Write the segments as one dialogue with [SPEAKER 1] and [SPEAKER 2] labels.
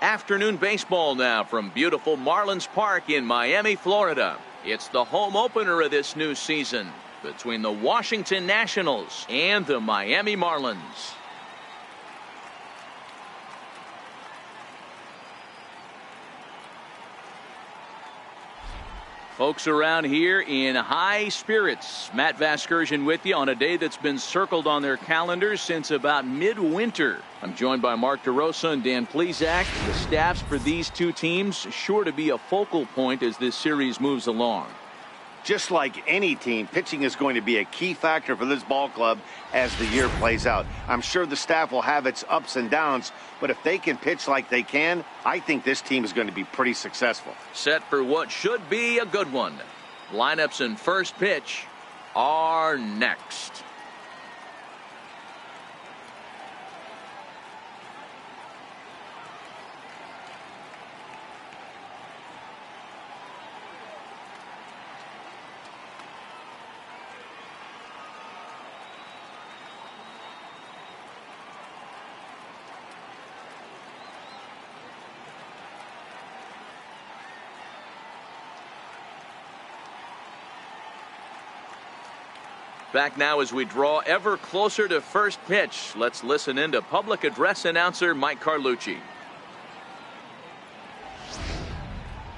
[SPEAKER 1] Afternoon baseball now from beautiful Marlins Park in Miami, Florida. It's the home opener of this new season between the Washington Nationals and the Miami Marlins. Folks around here in high spirits. Matt Vasgersian with you on a day that's been circled on their calendars since about midwinter. I'm joined by Mark DeRosa and Dan Plesac. The staffs for these two teams sure to be a focal point as this series moves along.
[SPEAKER 2] Just like any team, pitching is going to be a key factor for this ball club as the year plays out. I'm sure the staff will have its ups and downs, but if they can pitch like they can, I think this team is going to be pretty successful.
[SPEAKER 1] Set for what should be a good one. Lineups and first pitch are next. Back now as we draw ever closer to first pitch. Let's listen in to public address announcer Mike Carlucci.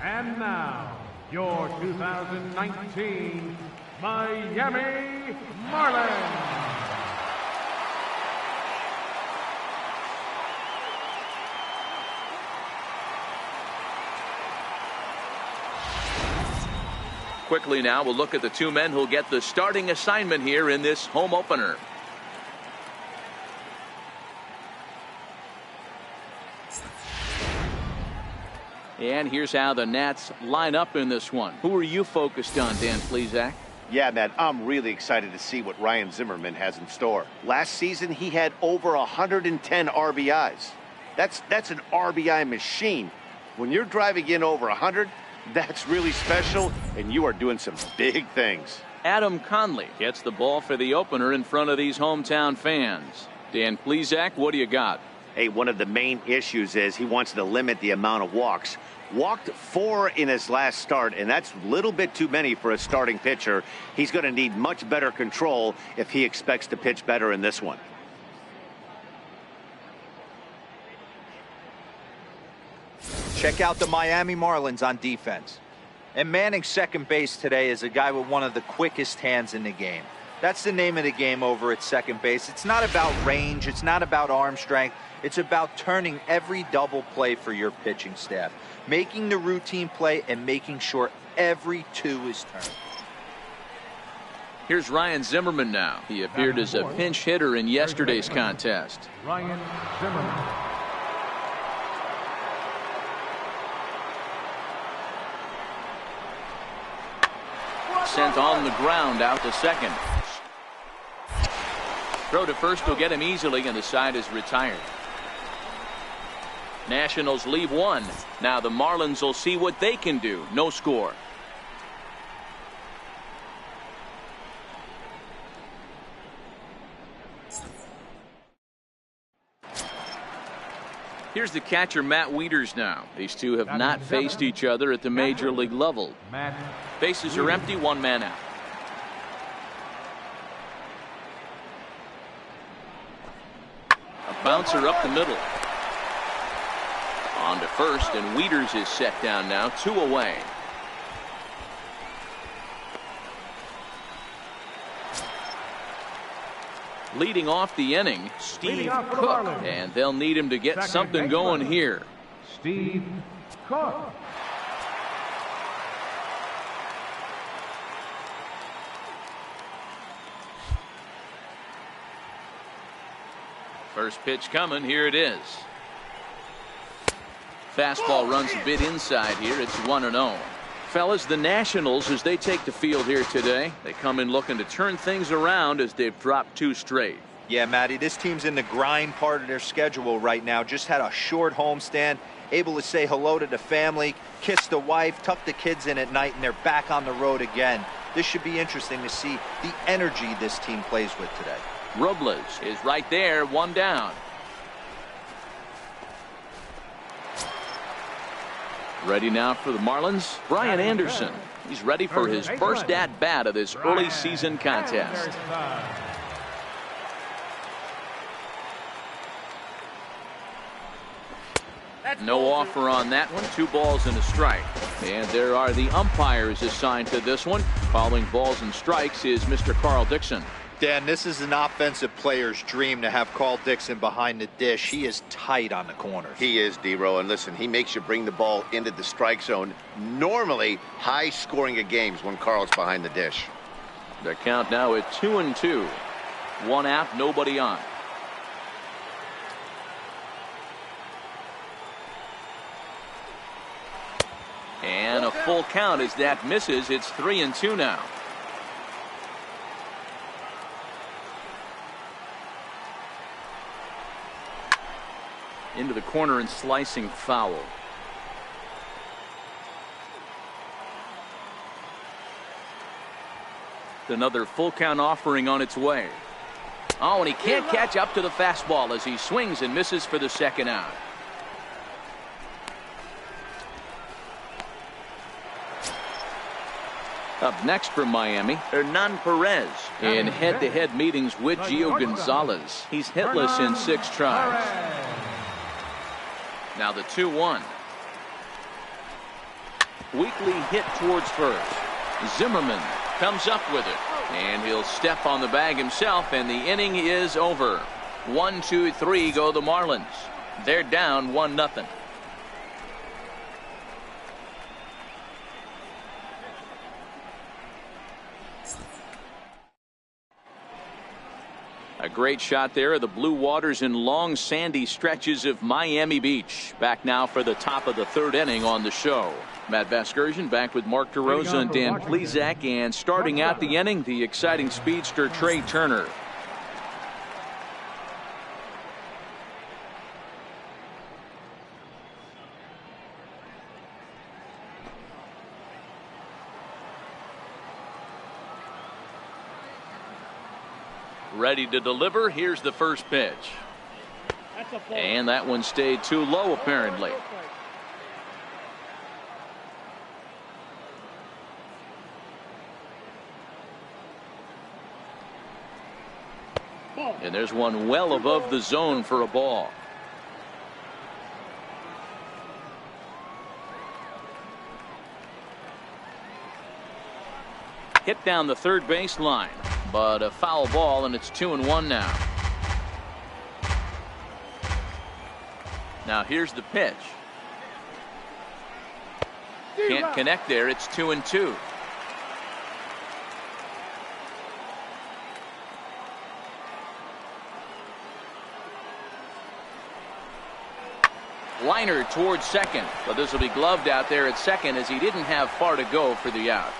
[SPEAKER 3] And now, your 2019 Miami Marlins.
[SPEAKER 1] Quickly now, we'll look at the two men who'll get the starting assignment here in this home opener. And here's how the Nats line up in this one. Who are you focused on, Dan Plesac?
[SPEAKER 2] Yeah, man, I'm really excited to see what Ryan Zimmerman has in store. Last season, he had over 110 RBIs. That's an RBI machine. When you're driving in over 100, that's really special, and you are doing some big things.
[SPEAKER 1] Adam Conley gets the ball for the opener in front of these hometown fans. Dan Plesac, what do you got?
[SPEAKER 2] Hey, one of the main issues is he wants to limit the amount of walks. Walked 4 in his last start, and that's a little bit too many for a starting pitcher. He's going to need much better control if he expects to pitch better in this one.
[SPEAKER 4] Check out the Miami Marlins on defense. And manning second base today is a guy with one of the quickest hands in the game. That's the name of the game over at second base. It's not about range. It's not about arm strength. It's about turning every double play for your pitching staff, making the routine play and making sure every two is turned.
[SPEAKER 1] Here's Ryan Zimmerman now. He appeared as a pinch hitter in yesterday's contest.
[SPEAKER 3] Ryan Zimmerman.
[SPEAKER 1] Sent on the ground out to second. Throw to first will get him easily, and the side is retired. Nationals leave one. Now the Marlins will see what they can do. No score. Here's the catcher, Matt Wieters now. These two have not faced each other at the major league level. Bases are empty, one man out. A bouncer up the middle. On to first, and Wieters is set down now, 2 away. Leading off the inning, Steve Cook, and they'll need him to get something going here.
[SPEAKER 3] Steve Cook.
[SPEAKER 1] First pitch coming. Here it is. Fastball runs a bit inside here. It's 1-0. Fellas, the Nationals, as they take the field here today, they come in looking to turn things around as they've dropped 2 straight.
[SPEAKER 4] Yeah, Matty, this team's in the grind part of their schedule right now. Just had a short homestand, able to say hello to the family, kiss the wife, tuck the kids in at night, and they're back on the road again. This should be interesting to see the energy this team plays with today.
[SPEAKER 1] Robles is right there, 1 down. Ready now for the Marlins, Brian Anderson. He's ready for his first at-bat of this early season contest. No offer on that one. 2 balls and a strike. And there are the umpires assigned to this one. Calling balls and strikes is Mr. Carl Dixon.
[SPEAKER 4] Dan, this is an offensive player's dream to have Carl Dixon behind the dish. He is tight on the corners.
[SPEAKER 2] He is, D-Row, and listen, he makes you bring the ball into the strike zone. Normally, high scoring of games when Carl's behind the dish.
[SPEAKER 1] The count now at 2-2. 1 out, nobody on. And a full count as that misses. It's 3-2 now. Into the corner and slicing foul. Another full count offering on its way. Oh, and he can't catch up to the fastball as he swings and misses for the 2nd out. Up next from Miami, Hernan Perez in head-to-head meetings with Gio Gonzalez. He's hitless in 6 tries. Now the 2-1. Weakly hit towards first. Zimmerman comes up with it, and he'll step on the bag himself, and the inning is over. 1, 2, 3 go the Marlins. They're down 1-0. A great shot there of the blue waters and long sandy stretches of Miami Beach. Back now for the top of the 3rd inning on the show. Matt Vasgersian back with Mark DeRosa and Dan Plesac, and starting out the inning, the exciting speedster Trey Turner. Ready to deliver. Here's the first pitch. And that one stayed too low apparently. And there's one well above the zone for a ball. Hit down the 3rd baseline, but a foul ball, and it's 2-1 now. Now here's the pitch. Can't connect there. It's 2-2. Liner towards second, but this will be gloved out there at second as he didn't have far to go for the out.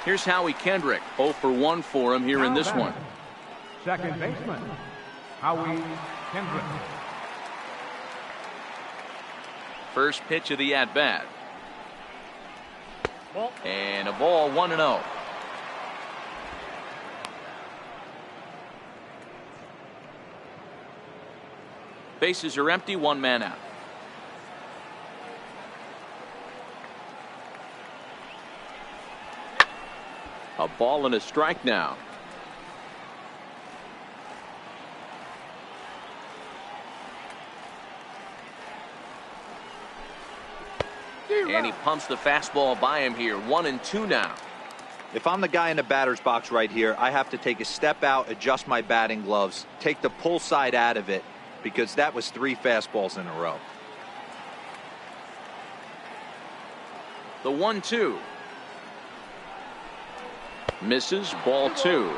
[SPEAKER 1] Here's Howie Kendrick. 0 for 1 for him here in this one.
[SPEAKER 3] Second baseman, Howie Kendrick.
[SPEAKER 1] First pitch of the at-bat. And a ball, 1-0. Bases are empty, 1 man out. A ball and a strike now. And he pumps the fastball by him here. 1-2 now.
[SPEAKER 4] If I'm the guy in the batter's box right here, I have to take a step out, adjust my batting gloves, take the pull side out of it, because that was 3 fastballs in a row.
[SPEAKER 1] The 1-2. Misses, ball 2.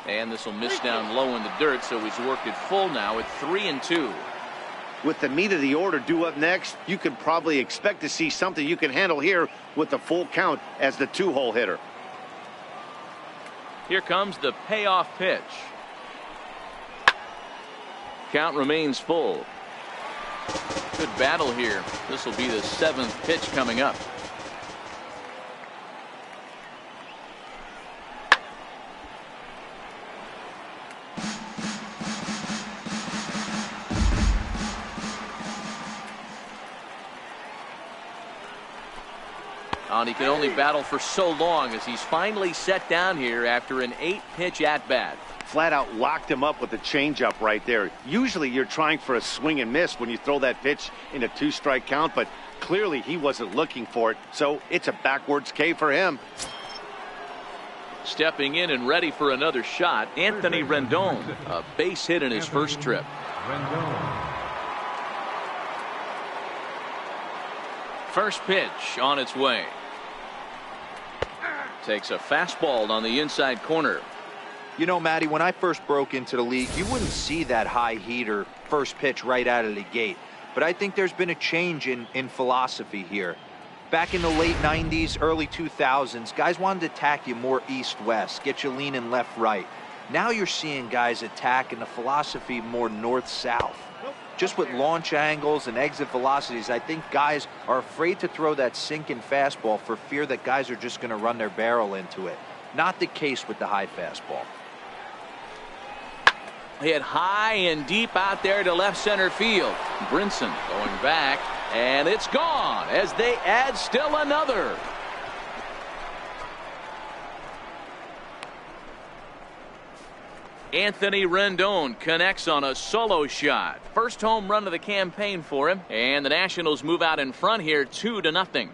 [SPEAKER 1] And this will miss down low in the dirt, so he's worked it full now at 3-2.
[SPEAKER 2] With the meat of the order due up next, you could probably expect to see something you can handle here with the full count as the 2-hole hitter.
[SPEAKER 1] Here comes the payoff pitch. Count remains full. Good battle here. This will be the 7th pitch coming up. And he can only battle for so long as he's finally set down here after an 8-pitch at-bat.
[SPEAKER 2] Flat out locked him up with the changeup right there. Usually you're trying for a swing and miss when you throw that pitch in a 2-strike count, but clearly he wasn't looking for it, so it's a backwards K for him.
[SPEAKER 1] Stepping in and ready for another shot, Anthony Rendon, a base hit in his first trip. First pitch on its way. Takes a fastball on the inside corner.
[SPEAKER 4] You know, Matty, when I first broke into the league, you wouldn't see that high heater first pitch right out of the gate. But I think there's been a change in philosophy here. Back in the late 90s, early 2000s, guys wanted to attack you more east-west, get you leaning left-right. Now you're seeing guys attack in the philosophy more north-south. Just with launch angles and exit velocities, I think guys are afraid to throw that sinking fastball for fear that guys are just going to run their barrel into it. Not the case with the high fastball.
[SPEAKER 1] Hit high and deep out there to left center field. Brinson going back, and it's gone as they add still another. Anthony Rendon connects on a solo shot. First home run of the campaign for him, and the Nationals move out in front here 2-0.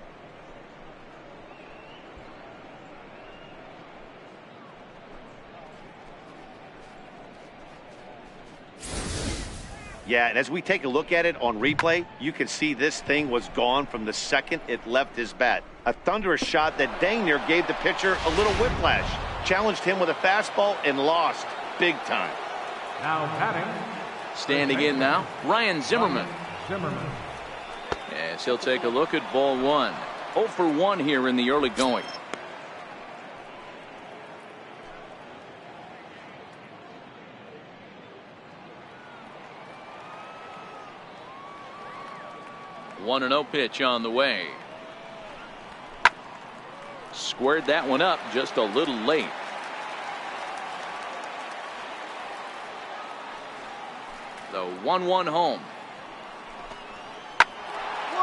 [SPEAKER 2] Yeah, and as we take a look at it on replay, you can see this thing was gone from the second it left his bat. A thunderous shot that dang near gave the pitcher a little whiplash. Challenged him with a fastball and lost big time.
[SPEAKER 3] Now batting.
[SPEAKER 1] Standing in now, Ryan Zimmerman. Yes, he'll take a look at ball one. 0 for 1 here in the early going. One 1-0 pitch on the way. Squared that one up just a little late. The 1-1 home.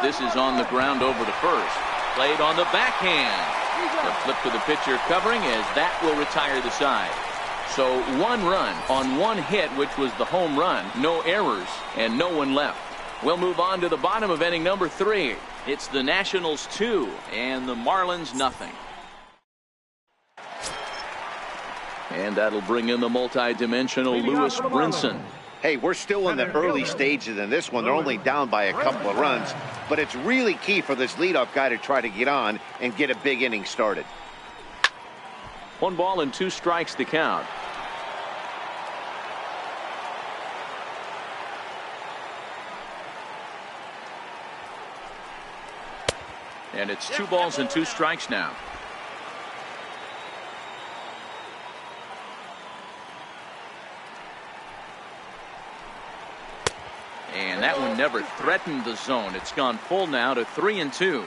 [SPEAKER 1] This is on the ground over to first. Played on the backhand. The flip to the pitcher covering as that will retire the side. So 1 run on 1 hit, which was the home run. No errors and no one left. We'll move on to the bottom of inning number 3. It's the Nationals 2 and the Marlins nothing. And that'll bring in the multi-dimensional Lewis Brinson.
[SPEAKER 2] Hey, we're still in the early stages in this one. They're only down by a couple of runs, but it's really key for this leadoff guy to try to get on and get a big inning started.
[SPEAKER 1] 1 ball and 2 strikes to count. And it's 2 balls and 2 strikes now. And that one never threatened the zone. It's gone full now to 3-2.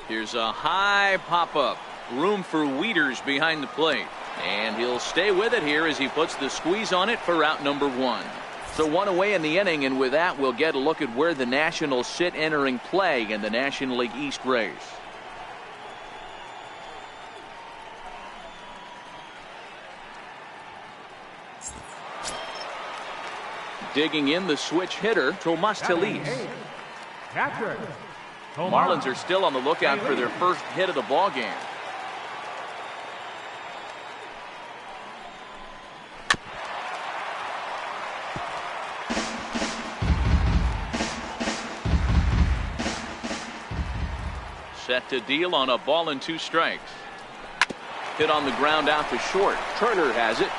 [SPEAKER 1] Here's a high pop-up. Room for Wieters behind the plate. And he'll stay with it here as he puts the squeeze on it for out number 1. So 1 away in the inning, and with that we'll get a look at where the Nationals sit entering play in the National League East race. Digging in the switch hitter, Tomas Telis. Marlins are still on the lookout for their first hit of the ball game. Set to deal on a ball and 2 strikes. Hit on the ground out to short. Turner has it.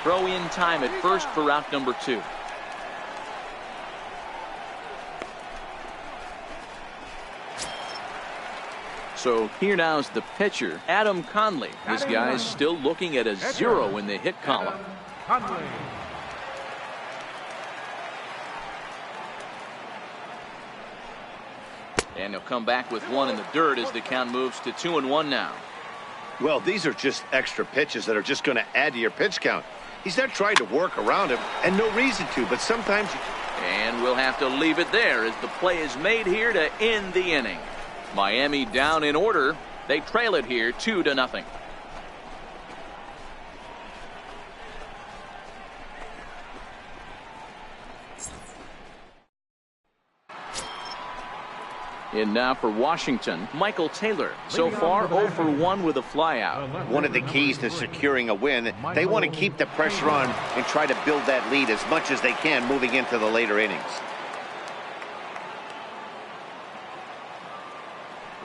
[SPEAKER 1] Throw in time at first for out number 2. So here now is the pitcher, Adam Conley. This guy's still looking at a 0 in the hit column.
[SPEAKER 3] Conley.
[SPEAKER 1] And he'll come back with 1 in the dirt as the count moves to 2-1 now.
[SPEAKER 2] Well, these are just extra pitches that are just going to add to your pitch count. He's not trying to work around him, and no reason to, but sometimes you...
[SPEAKER 1] And we'll have to leave it there as the play is made here to end the inning. Miami down in order. They trail it here 2-0. And now for Washington, Michael Taylor. So far 0 for 1 with a flyout.
[SPEAKER 2] One of the keys to securing a win, they want to keep the pressure on and try to build that lead as much as they can moving into the later innings.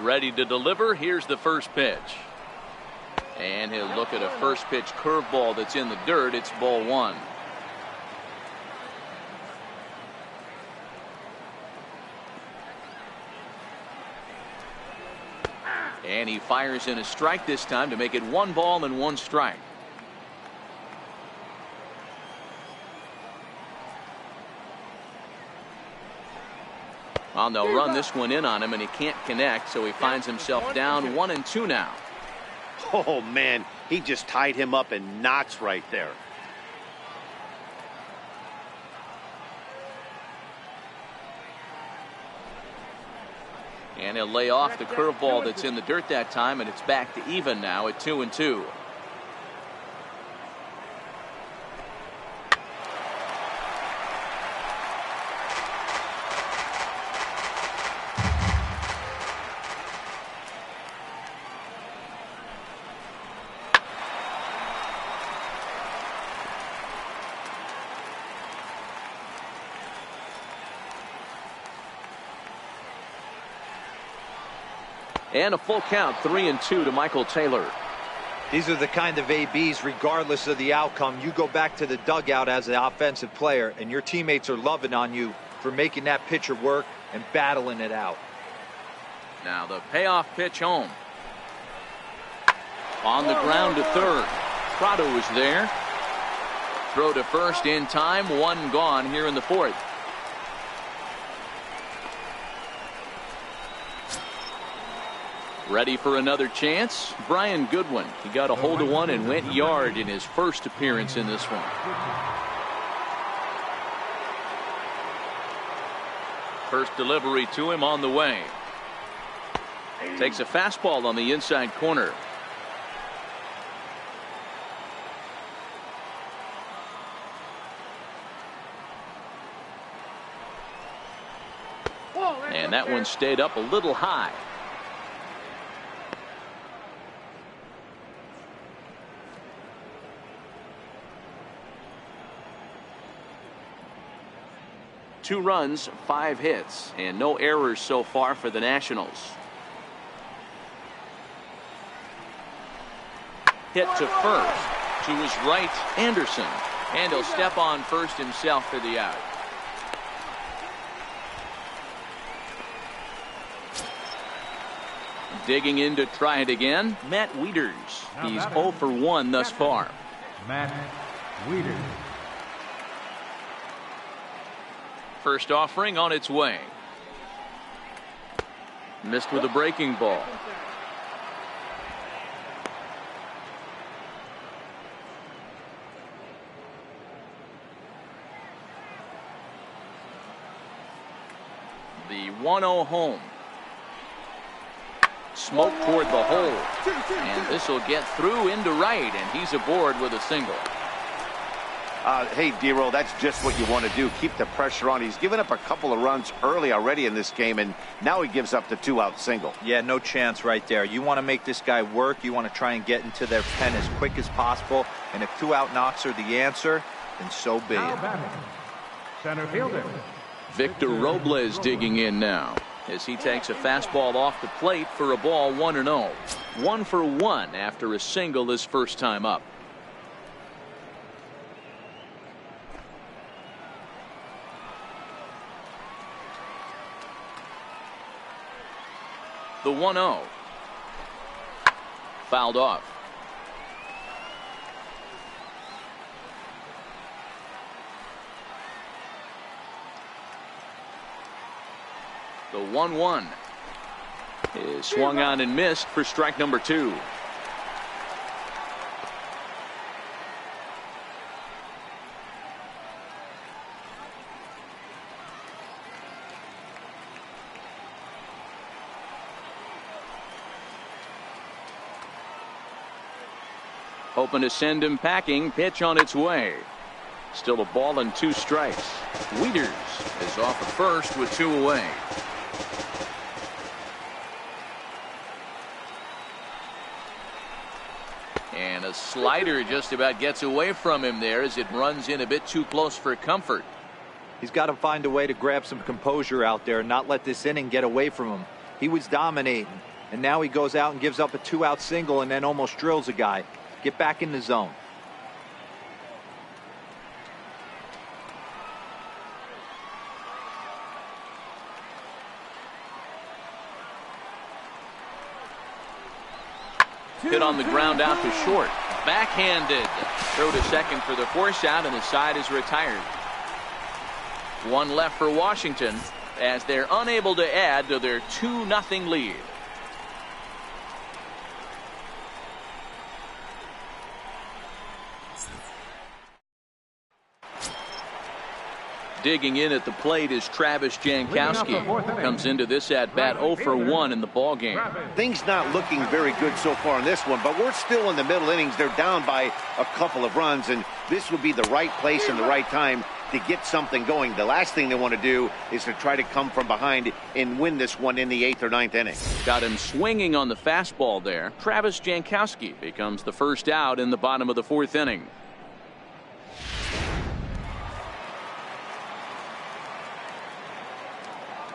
[SPEAKER 1] Ready to deliver. Here's the first pitch. And he'll look at a first pitch curveball that's in the dirt. It's ball 1. And he fires in a strike this time to make it 1 ball and 1 strike. Well, they'll run this one in on him, and he can't connect, so he finds himself down 1-2 now.
[SPEAKER 2] Oh, man, he just tied him up in knots right there.
[SPEAKER 1] And he'll lay off the curveball that's in the dirt that time, and it's back to even now at 2-2. And a full count, 3-2 to Michael Taylor.
[SPEAKER 4] These are the kind of ABs, regardless of the outcome. You go back to the dugout as an offensive player, and your teammates are loving on you for making that pitcher work and battling it out.
[SPEAKER 1] Now the payoff pitch home. On the ground to third. Prado is there. Throw to first in time. 1 gone here in the 4th. Ready for another chance. Brian Goodwin. He got a hold of one and went yard in his first appearance in this one. First delivery to him on the way. Takes a fastball on the inside corner. And that one stayed up a little high. Two runs, 5 hits, and no errors so far for the Nationals. Hit to first. To his right, Anderson. And he'll step on first himself for the out. Digging in to try it again, Matt Wieters. He's 0 for 1 thus far.
[SPEAKER 3] Matt Wieters.
[SPEAKER 1] First offering on its way. Missed with a breaking ball. The 1-0 home. Smoke toward the hole. And this will get through into right, and he's aboard with a single.
[SPEAKER 2] Hey, D-Roll, that's just what you want to do. Keep the pressure on. He's given up a couple of runs early already in this game, and now he gives up the 2-out single.
[SPEAKER 4] Yeah, no chance right there. You want to make this guy work. You want to try and get into their pen as quick as possible. And if 2-out knocks are the answer, then so be it.
[SPEAKER 3] Center fielder
[SPEAKER 1] Victor Robles digging in now. as he takes a fastball off the plate for a ball 1-0. 1 for 1 after a single his first time up. The 1-0. Fouled off. The 1-1 is swung on and missed for strike number 2. Hoping to send him packing. Pitch on its way. Still a ball and 2 strikes. Wieters is off at first with 2 away. And a slider just about gets away from him there as it runs in a bit too close for comfort.
[SPEAKER 4] He's got to find a way to grab some composure out there and not let this inning get away from him. He was dominating, and now he goes out and gives up a 2-out single and then almost drills a guy. Get back in the zone.
[SPEAKER 1] Hit on the ground out to short. Backhanded. Throw to second for the force out, and the side is retired. 1 left for Washington as they're unable to add to their 2-0 lead. Digging in at the plate is Travis Jankowski. Comes into this at bat 0 for 1 in the ball game.
[SPEAKER 2] Things not looking very good so far in this one, but we're still in the middle innings. They're down by a couple of runs, and this would be the right place and the right time to get something going. The last thing they want to do is to try to come from behind and win this one in the 8th or 9th inning.
[SPEAKER 1] Got him swinging on the fastball there. Travis Jankowski becomes the first out in the bottom of the 4th inning.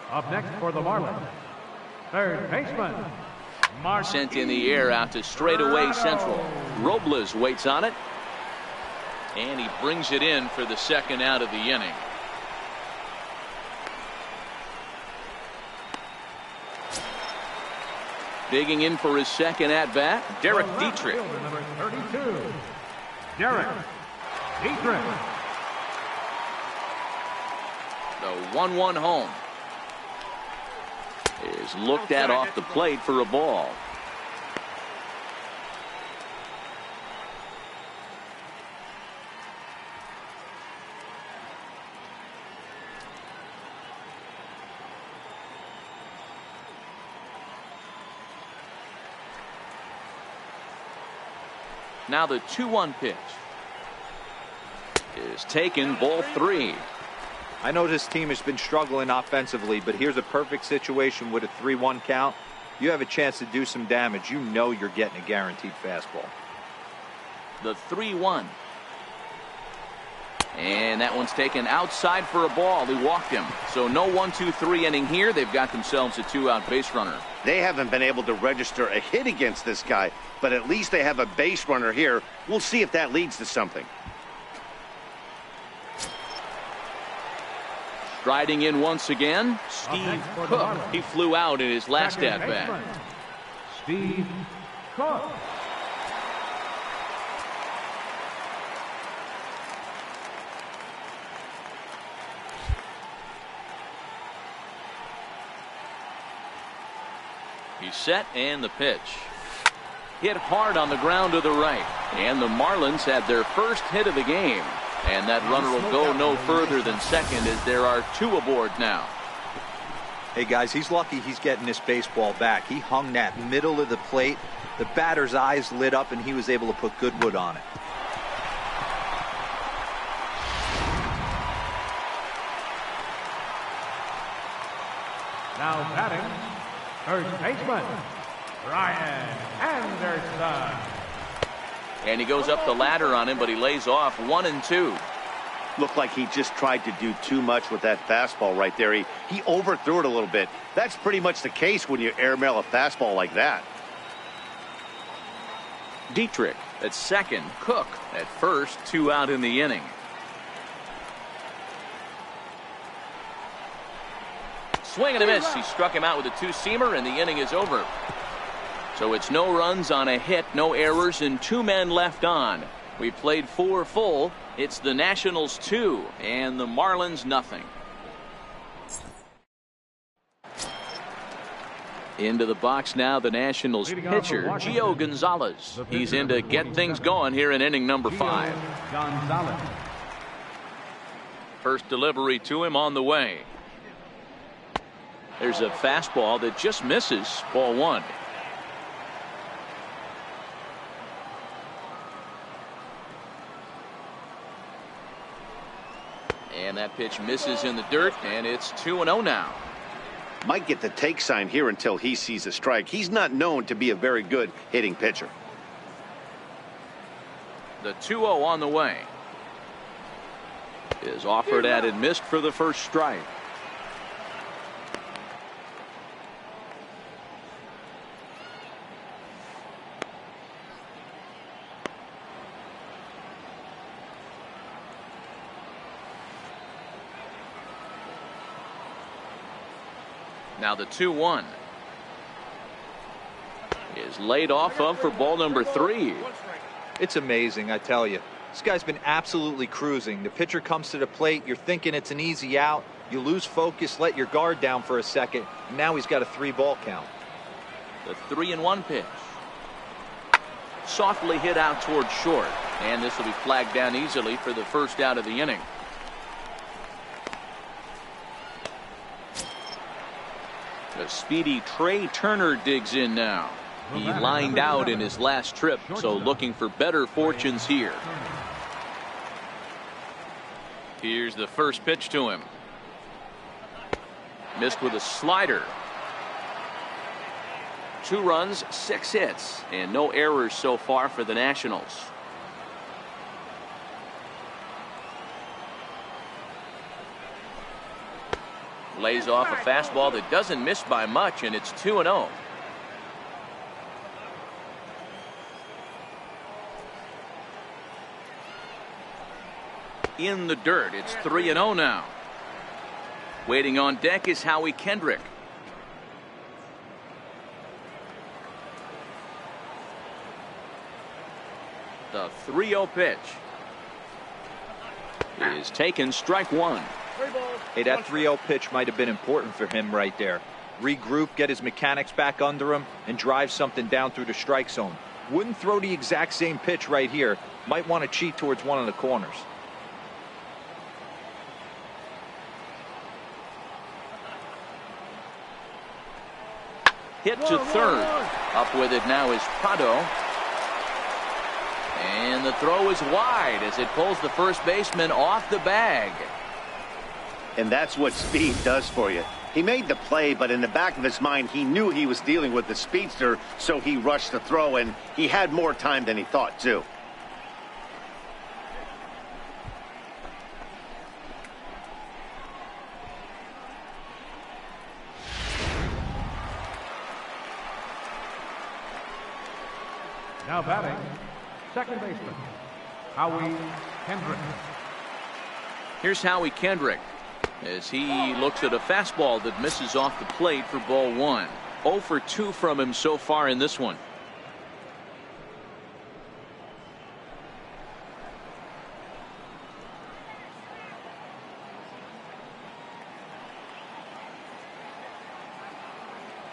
[SPEAKER 3] Up next for the Marlins, third baseman,
[SPEAKER 1] Sent in the air out to straightaway central. Robles waits on it, and he brings it in for the 2nd out of the inning. Digging in for his 2nd at bat, Derek Dietrich.
[SPEAKER 3] Number 32, Derek Dietrich.
[SPEAKER 1] The 1-1 home is looked at off the plate for a ball. Now the 2-1 pitch is taken, ball 3.
[SPEAKER 4] I know this team has been struggling offensively, but here's a perfect situation with a 3-1 count. You have a chance to do some damage. You know you're getting a guaranteed fastball.
[SPEAKER 1] The 3-1. And that one's taken outside for a ball. He walked him. So no 1-2-3 inning here. They've got themselves a 2-out base runner.
[SPEAKER 2] They haven't been able to register a hit against this guy, but at least they have a base runner here. We'll see if that leads to something.
[SPEAKER 1] Striding in once again, Steve Cook. He flew out in his last at bat.
[SPEAKER 3] Steve Cook.
[SPEAKER 1] He's set, and the pitch. Hit hard on the ground to the right. And the Marlins had their first hit of the game. And that runner will go no further than second as there are 2 aboard now.
[SPEAKER 4] Hey guys, he's lucky he's getting this baseball back. He hung that middle of the plate. The batter's eyes lit up and he was able to put good wood on it.
[SPEAKER 3] Now batting, first baseman, Ryan Anderson.
[SPEAKER 1] And he goes up the ladder on him, but he lays off 1 and 2.
[SPEAKER 2] Looked like he just tried to do too much with that fastball right there. He overthrew it a little bit. That's pretty much the case when you airmail a fastball like that.
[SPEAKER 1] Dietrich at second, Cook at first, 2 out in the inning. Swing and a miss. He struck him out with a two-seamer, and the inning is over. So it's no runs on a hit, no errors, and 2 men left on. We played 4 full. It's the Nationals 2 and the Marlins nothing. Into the box now, the Nationals pitcher, Gio Gonzalez. He's in to get things going here in inning number 5. First delivery to him on the way. There's a fastball that just misses, ball 1. And that pitch misses in the dirt, and it's 2-0 now.
[SPEAKER 2] Might get the take sign here until he sees a strike. He's not known to be a very good hitting pitcher.
[SPEAKER 1] The 2-0 on the way. Is offered at and missed for the first strike. Now the 2-1 is laid off of for ball number 3.
[SPEAKER 4] It's amazing, I tell you. This guy's been absolutely cruising. The pitcher comes to the plate. You're thinking it's an easy out. You lose focus, let your guard down for a second. And now he's got a 3-ball count.
[SPEAKER 1] The 3-1 pitch. Softly hit out towards short. And this will be flagged down easily for the first out of the inning. The speedy Trey Turner digs in now. He lined out in his last trip, so looking for better fortunes here. Here's the first pitch to him. Missed with a slider. 2 runs, 6 hits, and no errors so far for the Nationals. Lays off a fastball that doesn't miss by much, and it's 2-0. In the dirt, it's 3-0 now. Waiting on deck is Howie Kendrick. The 3-0 pitch is taken, strike 1.
[SPEAKER 4] Hey, that 3-0 pitch might have been important for him right there. Regroup, get his mechanics back under him, and drive something down through the strike zone. Wouldn't throw the exact same pitch right here. Might want to cheat towards one of the corners.
[SPEAKER 1] Hit to third. Up with it now is Prado. And the throw is wide as it pulls the first baseman off the bag.
[SPEAKER 2] And that's what speed does for you. He made the play, but in the back of his mind, he knew he was dealing with the speedster, so he rushed the throw, and he had more time than he thought, too.
[SPEAKER 3] Now batting, second baseman, Howie Kendrick.
[SPEAKER 1] Here's Howie Kendrick as he looks at a fastball that misses off the plate for ball 1. 0 for 2 from him so far in this one.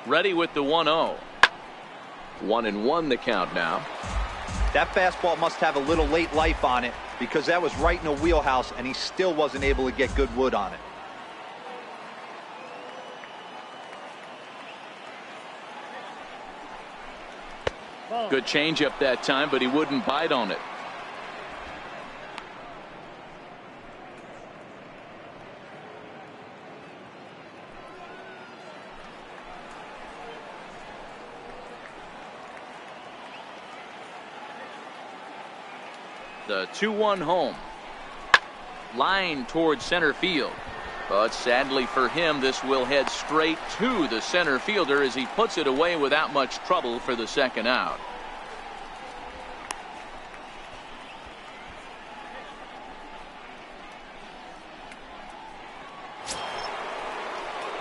[SPEAKER 1] Ready with the 1-0. 1-1 the count now.
[SPEAKER 4] That fastball must have a little late life on it because that was right in the wheelhouse and he still wasn't able to get good wood on it.
[SPEAKER 1] Good changeup that time, but he wouldn't bite on it. The 2-1 home. line towards center field. But sadly for him, this will head straight to the center fielder as he puts it away without much trouble for the second out.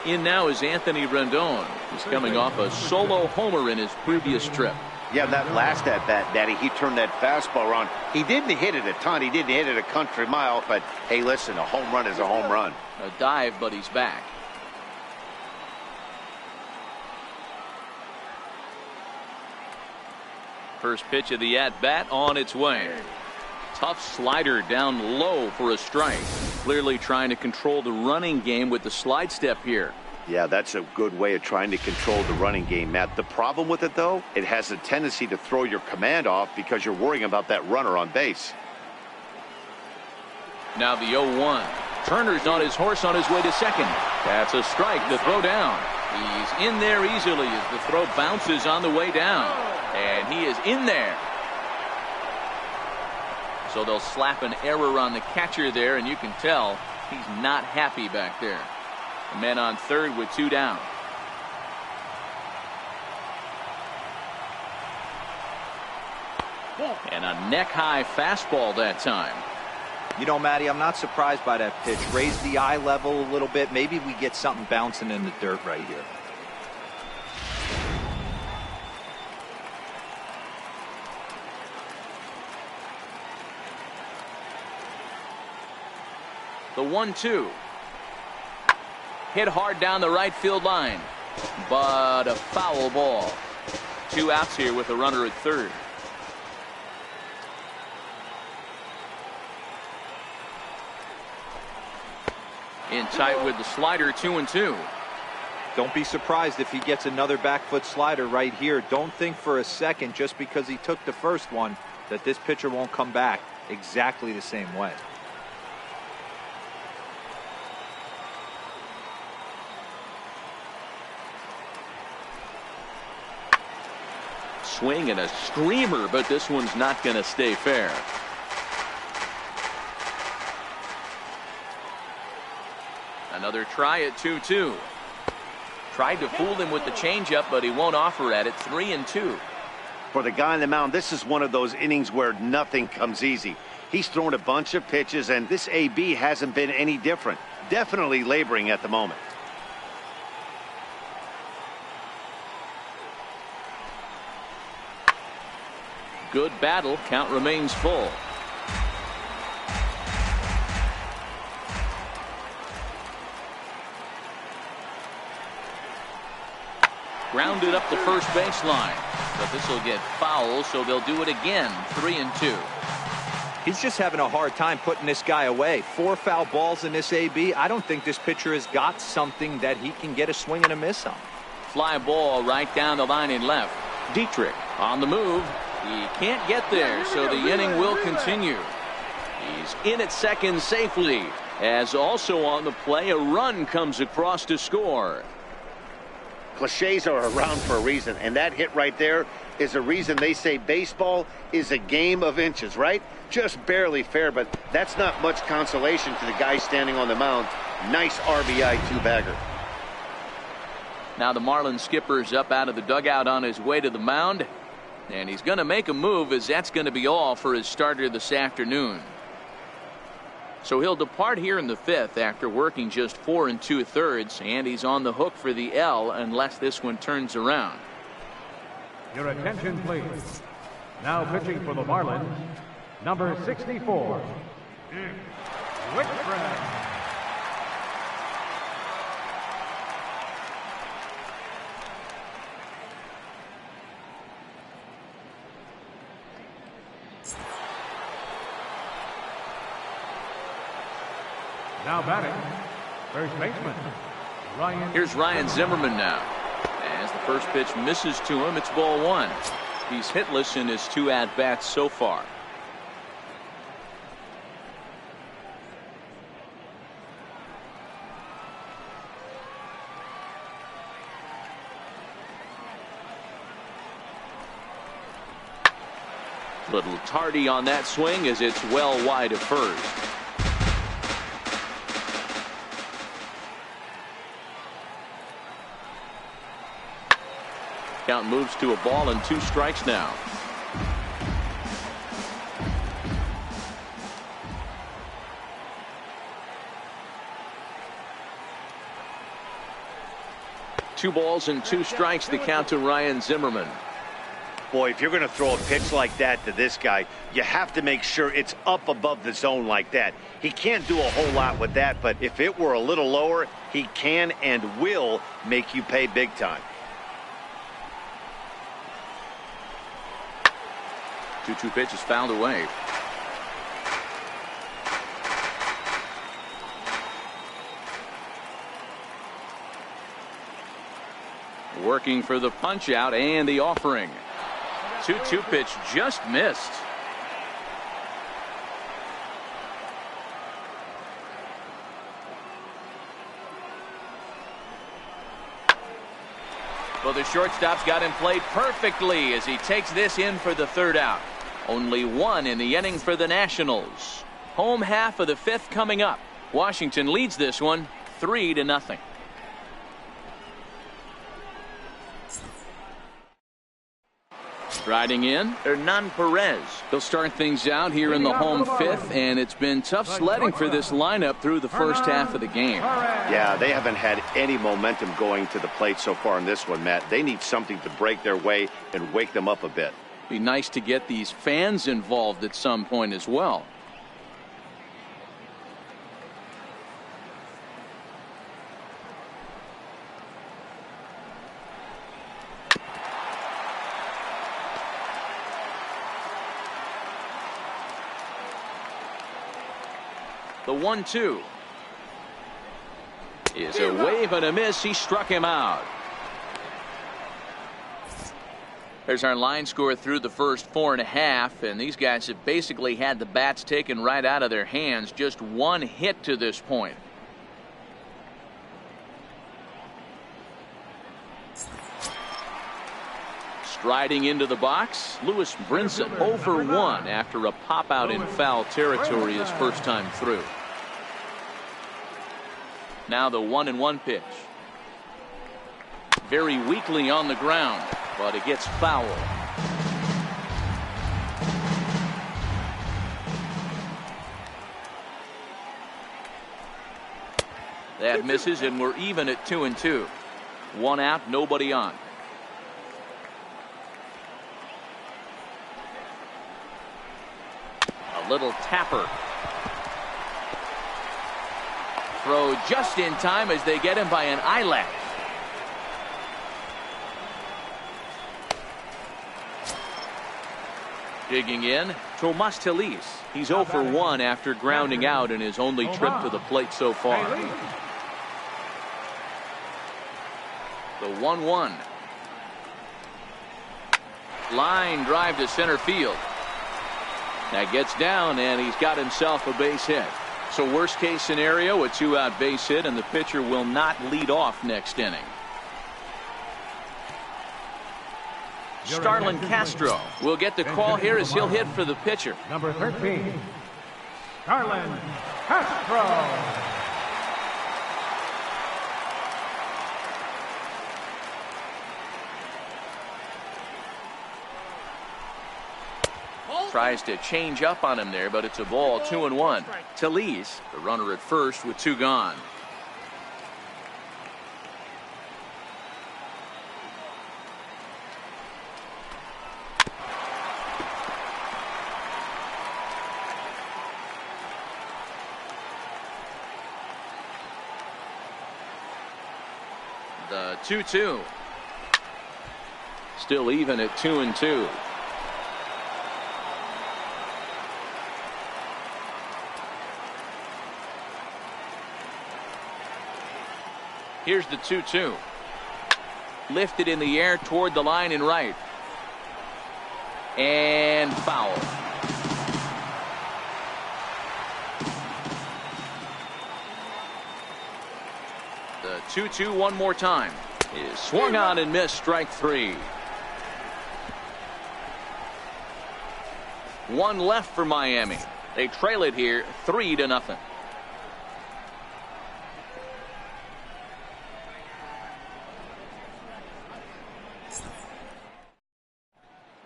[SPEAKER 1] In now is Anthony Rendon. He's coming off a solo homer in his previous trip.
[SPEAKER 2] Yeah, that last at bat, Daddy, he turned that fastball around. He didn't hit it a ton. He didn't hit it a country mile. But, hey, listen, a home run is a home run.
[SPEAKER 1] A dive, but he's back. First pitch of the at-bat on its way. Tough slider down low for a strike. Clearly trying to control the running game with the slide step here.
[SPEAKER 2] Yeah, that's a good way of trying to control the running game, Matt. The problem with it, though, it has a tendency to throw your command off because you're worrying about that runner on base.
[SPEAKER 1] Now the 0-1. Turner's on his horse on his way to second. That's a strike. The throw down. He's in there easily as the throw bounces on the way down. And he is in there. So they'll slap an error on the catcher there, and you can tell he's not happy back there. The man on third with 2 down. And a neck-high fastball that time.
[SPEAKER 4] You know, Matty, I'm not surprised by that pitch. Raise the eye level a little bit. Maybe we get something bouncing in the dirt right here.
[SPEAKER 1] The 1-2. Hit hard down the right field line. But a foul ball. 2 outs here with a runner at third. In tight with the slider, 2-2.
[SPEAKER 4] Don't be surprised if he gets another back foot slider right here. Don't think for a second, just because he took the first one, that this pitcher won't come back exactly the same way.
[SPEAKER 1] Swing and a screamer, but this one's not going to stay fair. Another try at 2-2. Tried to fool him with the changeup, but he won't offer at it. 3-2.
[SPEAKER 2] For the guy on the mound, this is one of those innings where nothing comes easy. He's thrown a bunch of pitches, and this AB hasn't been any different. Definitely laboring at the moment.
[SPEAKER 1] Good battle. Count remains full. Grounded up the first baseline. But this will get foul, so they'll do it again. 3-2.
[SPEAKER 4] He's just having a hard time putting this guy away. 4 foul balls in this AB. I don't think this pitcher has got something that he can get a swing and a miss on.
[SPEAKER 1] Fly ball right down the line in left. Dietrich on the move. He can't get there, so the inning will continue. He's in at second safely, as also on the play a run comes across to score.
[SPEAKER 2] Cliches are around for a reason, and that hit right there is a reason they say baseball is a game of inches, right? Just barely fair, but that's not much consolation to the guy standing on the mound. Nice RBI 2-bagger.
[SPEAKER 1] Now the Marlins skipper's up out of the dugout on his way to the mound. And he's going to make a move, as that's going to be all for his starter this afternoon. So he'll depart here in the 5th after working just 4 2/3, and he's on the hook for the L unless this one turns around.
[SPEAKER 3] Your attention, please. Now pitching for the Marlins, number 64, Whitfred. Now batting, first baseman, Ryan.
[SPEAKER 1] Here's Ryan Zimmerman now. As the first pitch misses to him, it's ball 1. He's hitless in his 2 at-bats so far. Little tardy on that swing as it's well wide of first. Count moves to a ball and 2 strikes now. Two balls and 2 strikes, the count to Ryan Zimmerman.
[SPEAKER 2] Boy, if you're going to throw a pitch like that to this guy, you have to make sure it's up above the zone like that. He can't do a whole lot with that, but if it were a little lower, he can and will make you pay big time.
[SPEAKER 1] 2-2 pitch is fouled away. Working for the punch out and the offering. 2-2 pitch just missed. Well, the shortstop's got him played perfectly as he takes this in for the 3rd out. Only 1 in the inning for the Nationals. Home half of the 5th coming up. Washington leads this one 3-0. Striding in, Hernan Perez. They'll start things out here in the home 5th, and it's been tough sledding for this lineup through the first half of the game.
[SPEAKER 2] Yeah, they haven't had any momentum going to the plate so far in this one, Matt. They need something to break their way and wake them up a bit.
[SPEAKER 1] Be nice to get these fans involved at some point as well. The 1-2 is a wave and a miss. He struck him out. There's our line score through the first 4.5, and these guys have basically had the bats taken right out of their hands. Just 1 hit to this point. Striding into the box, Lewis Brinson 0 for 1 after a pop out in foul territory his first time through. Now the 1-1 pitch. Very weakly on the ground, but it gets foul. That misses, and we're even at 2-2. 1 out, nobody on. A little tapper. Throw just in time as they get him by an eyelash. Digging in, Tomas Telis. He's 0 for 1 after grounding out in his only trip to the plate so far. The 1-1. Line drive to center field. That gets down, and he's got himself a base hit. So worst case scenario, a 2-out base hit, and the pitcher will not lead off next inning. Starlin Castro will get the call here as he'll hit for the pitcher.
[SPEAKER 3] Number 13, Starlin Castro.
[SPEAKER 1] Tries to change up on him there, but it's a ball. 2-1. Telis, the runner at first with 2 gone. The 2-2. Still even at 2-2. Here's the 2-2. Lifted in the air toward the line and right. And foul. The 2-2 one more time. Is swung on and missed. Strike 3. 1 left for Miami. They trail it here 3-0.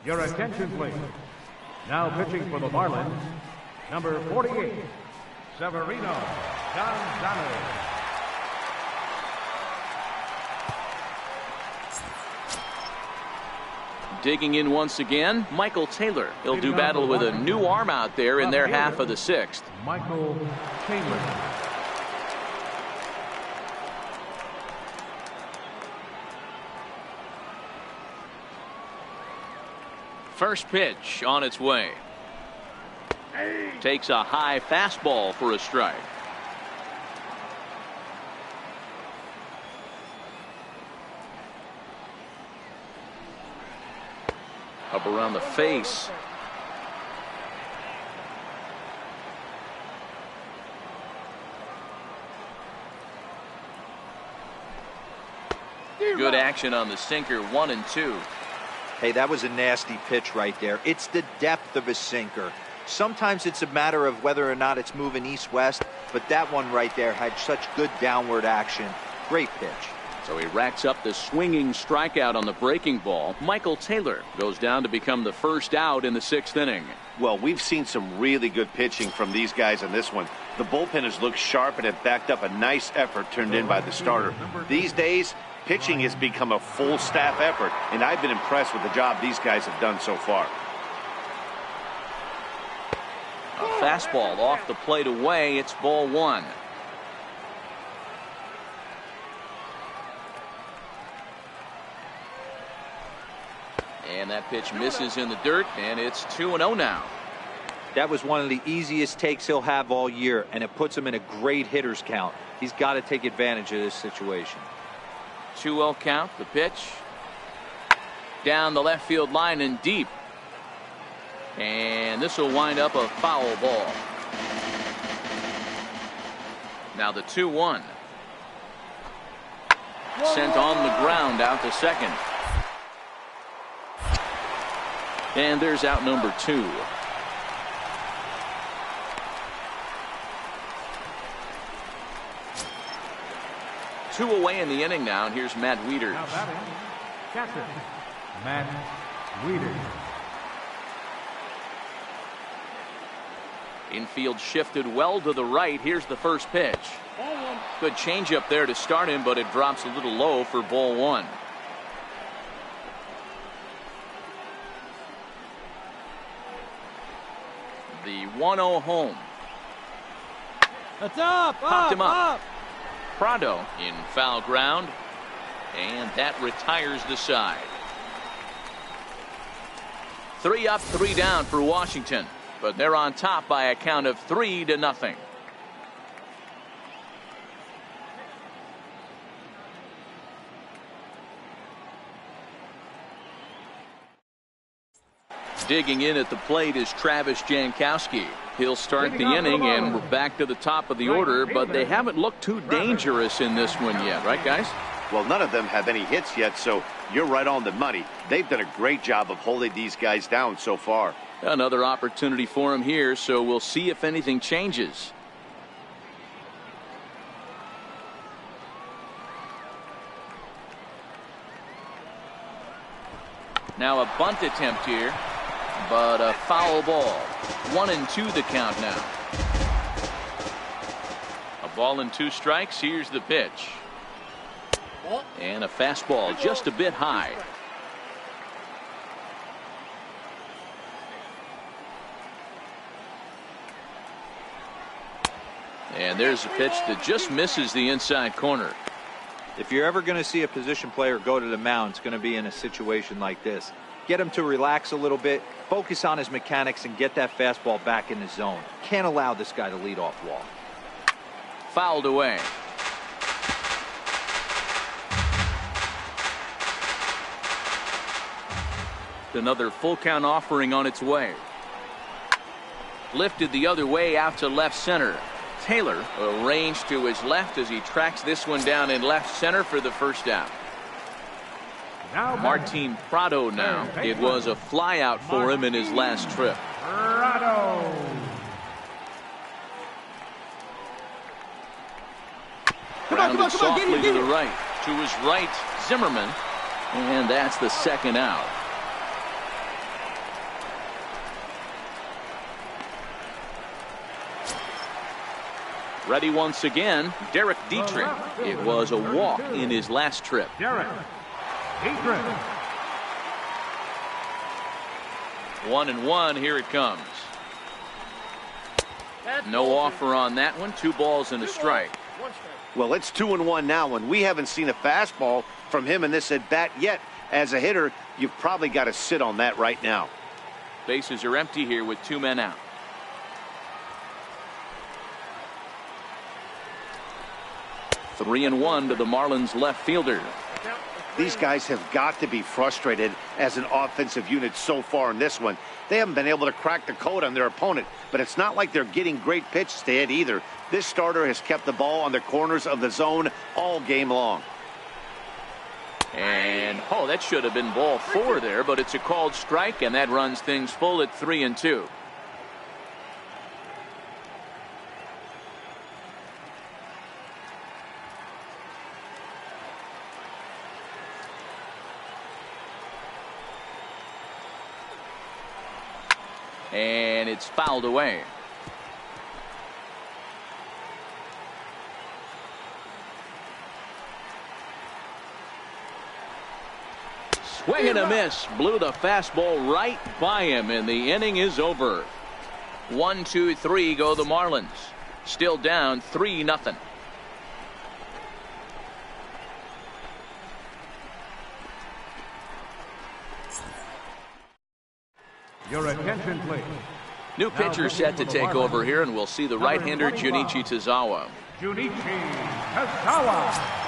[SPEAKER 3] Your attention, please. Now pitching for the Marlins, number 48, Severino Gonzalez.
[SPEAKER 1] Digging in once again, Michael Taylor. He'll do battle with a new arm out there in their half of the sixth.
[SPEAKER 3] Michael Taylor.
[SPEAKER 1] First pitch on its way. Takes a high fastball for a strike. Up around the face. Good action on the sinker, 1-2.
[SPEAKER 4] Hey, that was a nasty pitch right there. It's the depth of a sinker. Sometimes it's a matter of whether or not it's moving east-west, but that one right there had such good downward action. Great pitch.
[SPEAKER 1] So he racks up the swinging strikeout on the breaking ball. Michael Taylor goes down to become the first out in the sixth inning.
[SPEAKER 2] Well, we've seen some really good pitching from these guys in this one. The bullpen has looked sharp and have backed up a nice effort turned in by the starter. These days, pitching has become a full staff effort, and I've been impressed with the job these guys have done so far.
[SPEAKER 1] A fastball off the plate away. It's ball one. And that pitch misses in the dirt, and it's 2-0 now.
[SPEAKER 4] That was one of the easiest takes he'll have all year, and it puts him in a great hitter's count. He's got to take advantage of this situation.
[SPEAKER 1] 2-0 count. The pitch down the left field line and deep. And this will wind up a foul ball. Now the 2-1. Sent on the ground out to second. And there's out number 2. Two away in the inning now, and here's Matt Wieters.
[SPEAKER 3] Now batting, catcher, Matt Wieters.
[SPEAKER 1] Infield shifted well to the right. Here's the first pitch. Good changeup there to start him, but it drops a little low for ball one. The 1-0 home.
[SPEAKER 5] That's up.
[SPEAKER 1] Popped him up. Prado in foul ground, and that retires the side. 3 up, 3 down for Washington, but they're on top by a count of 3-0. Digging in at the plate is Travis Jankowski. He'll start the inning, and we're back to the top of the order, but they haven't looked too dangerous in this one yet, right, guys?
[SPEAKER 2] Well, none of them have any hits yet, so you're right on the money. They've done a great job of holding these guys down so far.
[SPEAKER 1] Another opportunity for him here, so we'll see if anything changes. Now a bunt attempt here, but a foul ball. 1-2 the count now. A ball and 2 strikes. Here's the pitch. And a fastball just a bit high. And there's a pitch that just misses the inside corner.
[SPEAKER 4] If you're ever going to see a position player go to the mound, it's going to be in a situation like this. Get him to relax a little bit, focus on his mechanics, and get that fastball back in the zone. Can't allow this guy to lead off walk.
[SPEAKER 1] Fouled away. Another full count offering on its way. Lifted the other way out to left center. Taylor arranged to his left as he tracks this one down in left center for the first out. Martin Prado now. It was a fly out for him in his last trip.
[SPEAKER 3] Prado.
[SPEAKER 1] Grounded softly to the right. To his right, Zimmerman. And that's the second out. Ready once again, Derek Dietrich. It was a walk in his last trip.
[SPEAKER 3] Derek Dietrich.
[SPEAKER 1] 1-1, here it comes. No offer on that one. 2 balls and a strike.
[SPEAKER 2] Well, it's 2-1 now, and we haven't seen a fastball from him in this at bat yet. As a hitter, you've probably got to sit on that right now.
[SPEAKER 1] Bases are empty here with 2 men out. Three and 1 to the Marlins left fielder.
[SPEAKER 2] These guys have got to be frustrated as an offensive unit so far in this one. They haven't been able to crack the code on their opponent, but it's not like they're getting great pitches to hit either. This starter has kept the ball on the corners of the zone all game long.
[SPEAKER 1] And, oh, that should have been ball 4 there, but it's a called strike, and that runs things full at 3-2. And it's fouled away. Swing and a miss. Blew the fastball right by him, and the inning is over. 1, 2, 3 go the Marlins. Still down 3-0.
[SPEAKER 3] Your attention, please.
[SPEAKER 1] New pitcher set to take over here, and we'll see the right-hander Junichi Tazawa.
[SPEAKER 3] Junichi Tazawa.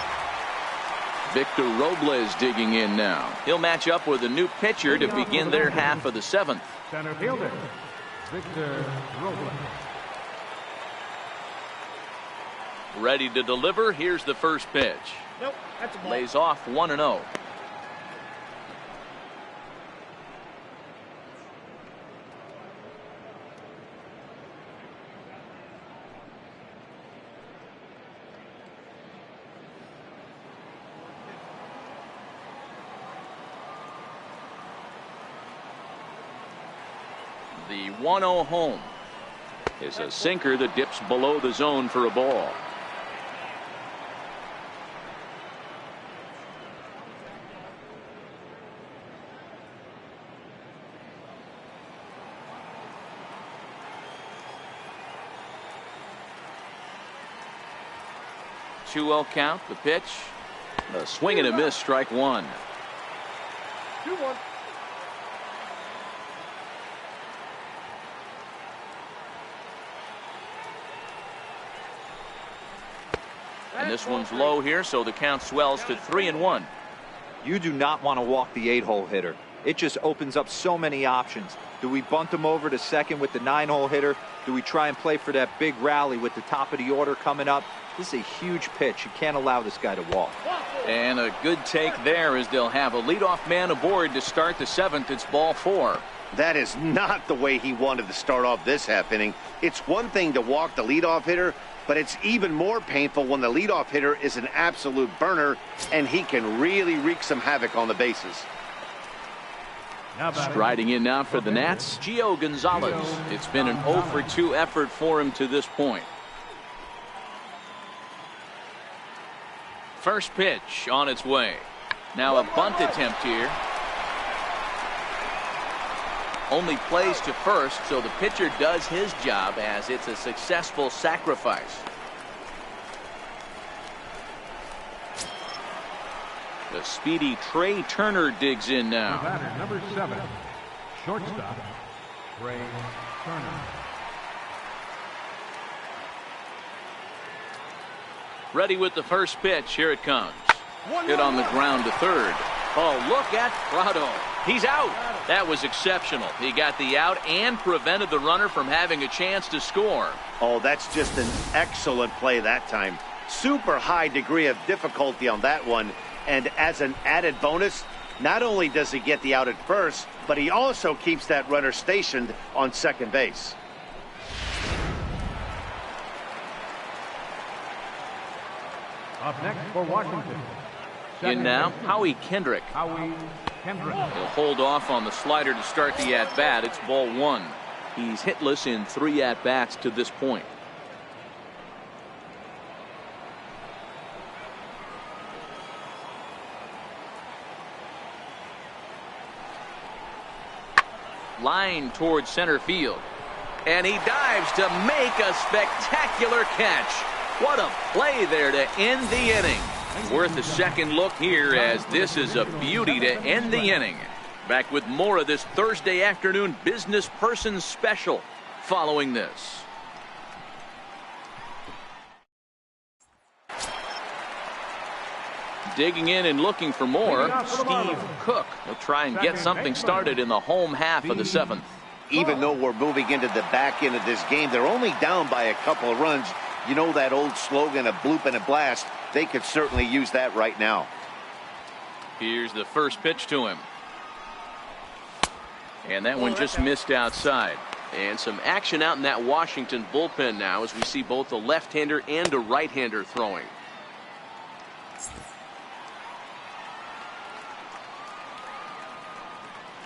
[SPEAKER 1] Victor Robles digging in now. He'll match up with a new pitcher to begin their half of the 7th.
[SPEAKER 3] Center fielder Victor Robles.
[SPEAKER 1] Ready to deliver. Here's the first pitch.
[SPEAKER 5] Nope, that's a ball.
[SPEAKER 1] Lays off 1-0. The 1-0 home is a sinker that dips below the zone for a ball. Two-0 count. The pitch. A swing and a miss. Strike 1.
[SPEAKER 5] 2-1.
[SPEAKER 1] And this one's low here, so the count swells to 3-1.
[SPEAKER 4] You do not want to walk the 8-hole hitter. It just opens up so many options. Do we bunt him over to second with the 9-hole hitter? Do we try and play for that big rally with the top of the order coming up? This is a huge pitch. You can't allow this guy to walk.
[SPEAKER 1] And a good take there as they'll have a leadoff man aboard to start the 7th. It's ball 4.
[SPEAKER 2] That is not the way he wanted to start off this half inning. It's one thing to walk the leadoff hitter, but it's even more painful when the leadoff hitter is an absolute burner and he can really wreak some havoc on the bases.
[SPEAKER 1] Striding in now for the Nats, Gio Gonzalez. It's been an 0-for-2 effort for him to this point. First pitch on its way. Now a bunt attempt here. Only plays to first, so the pitcher does his job as it's a successful sacrifice. The speedy Trey Turner digs in now.
[SPEAKER 3] Batter number 7, shortstop Trey Turner.
[SPEAKER 1] Ready with the first pitch. Here it comes. Hit on the ground to third. Oh, look at Prado. He's out. That was exceptional. He got the out and prevented the runner from having a chance to score.
[SPEAKER 2] Oh, that's just an excellent play that time. Super high degree of difficulty on that one. And as an added bonus, not only does he get the out at first, but he also keeps that runner stationed on second base.
[SPEAKER 3] Up next for Washington.
[SPEAKER 1] In now, Howie Kendrick.
[SPEAKER 3] Howie Kendrick.
[SPEAKER 1] He'll hold off on the slider to start the at-bat. It's ball 1. He's hitless in 3 at-bats to this point. Line towards center field. And he dives to make a spectacular catch. What a play there to end the inning. Worth a second look here, as this is a beauty to end the inning. Back with more of this Thursday afternoon business person special following this. Digging in and looking for more, Steve Cook will try and get something started in the home half of the 7th.
[SPEAKER 2] Even though we're moving into the back end of this game, they're only down by a couple of runs. You know that old slogan, a bloop and a blast? They could certainly use that right now.
[SPEAKER 1] Here's the first pitch to him. And that one just missed outside. And some action out in that Washington bullpen now, as we see both a left-hander and a right-hander throwing.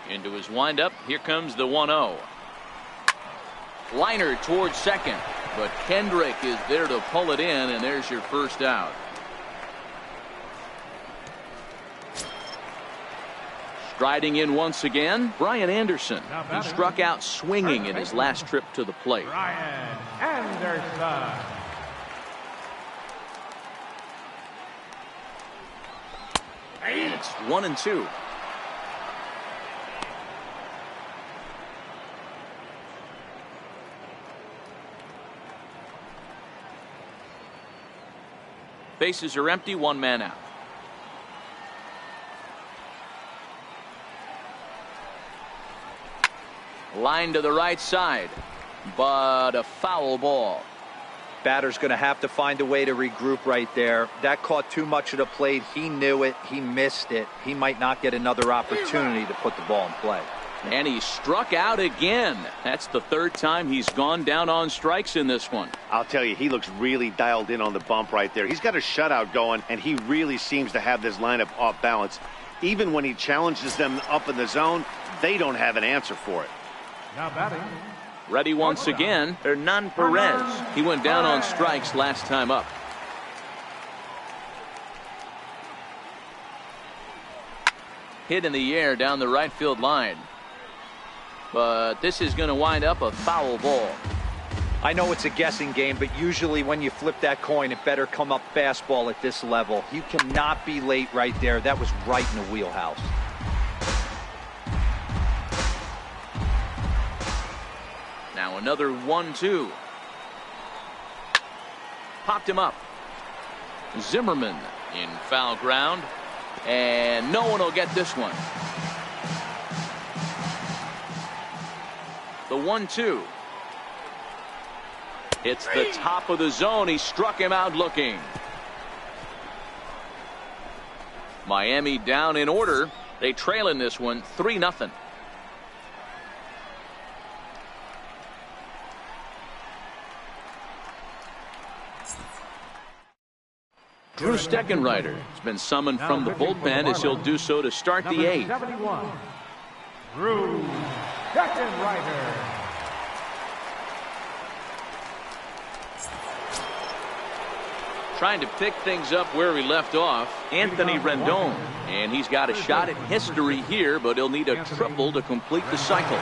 [SPEAKER 1] Into his windup. Here comes the 1-0. Liner towards second, but Kendrick is there to pull it in, and there's your first out. Striding in once again, Brian Anderson. He struck out swinging in his last trip to the plate.
[SPEAKER 3] Brian Anderson.
[SPEAKER 1] It's 1-2. Bases are empty, one man out. Line to the right side, but a foul ball.
[SPEAKER 4] Batter's going to have to find a way to regroup right there. That caught too much of the plate. He knew it. He missed it. He might not get another opportunity to put the ball in play.
[SPEAKER 1] And he struck out again. That's the third time he's gone down on strikes in this one.
[SPEAKER 2] I'll tell you, he looks really dialed in on the bump right there. He's got a shutout going, and he really seems to have this lineup off balance. Even when he challenges them up in the zone, they don't have an answer for it.
[SPEAKER 3] Now batting.
[SPEAKER 1] Ready once again, Hernan Perez. He went down on strikes last time up. Hit in the air down the right field line. But this is going to wind up a foul ball.
[SPEAKER 4] I know it's a guessing game, but usually when you flip that coin, it better come up fastball at this level. You cannot be late right there. That was right in the wheelhouse.
[SPEAKER 1] Now another 1-2. Popped him up. Zimmerman in foul ground. And no one will get this one. The 1-2. It's the top of the zone. He struck him out looking. Miami down in order. They trail in this one 3-0. Drew Steckenrider has been summoned from the bullpen, as he'll do so to start the 8th.
[SPEAKER 3] 71. Drew Steckenrider.
[SPEAKER 1] Trying to pick things up where he left off, Anthony Rendon. And he's got a shot at history here, but he'll need a triple to complete the cycle.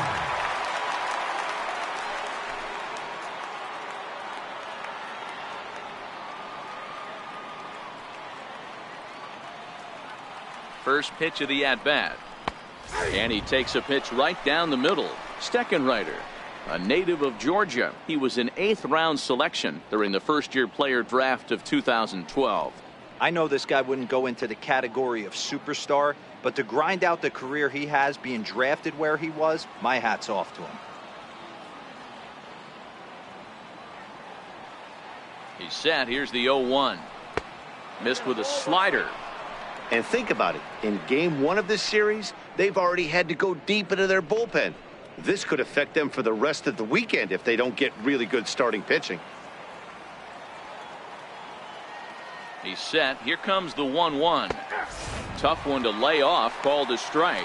[SPEAKER 1] First pitch of the at-bat. And he takes a pitch right down the middle. Steckenrider, a native of Georgia. He was an 8th-round selection during the first-year player draft of 2012.
[SPEAKER 4] I know this guy wouldn't go into the category of superstar, but to grind out the career he has being drafted where he was, my hat's off to him.
[SPEAKER 1] He's set. Here's the 0-1. Missed with a slider.
[SPEAKER 2] And think about it. In game 1 of this series, they've already had to go deep into their bullpen. This could affect them for the rest of the weekend if they don't get really good starting pitching.
[SPEAKER 1] He's set. Here comes the 1-1. Tough one to lay off, called a strike.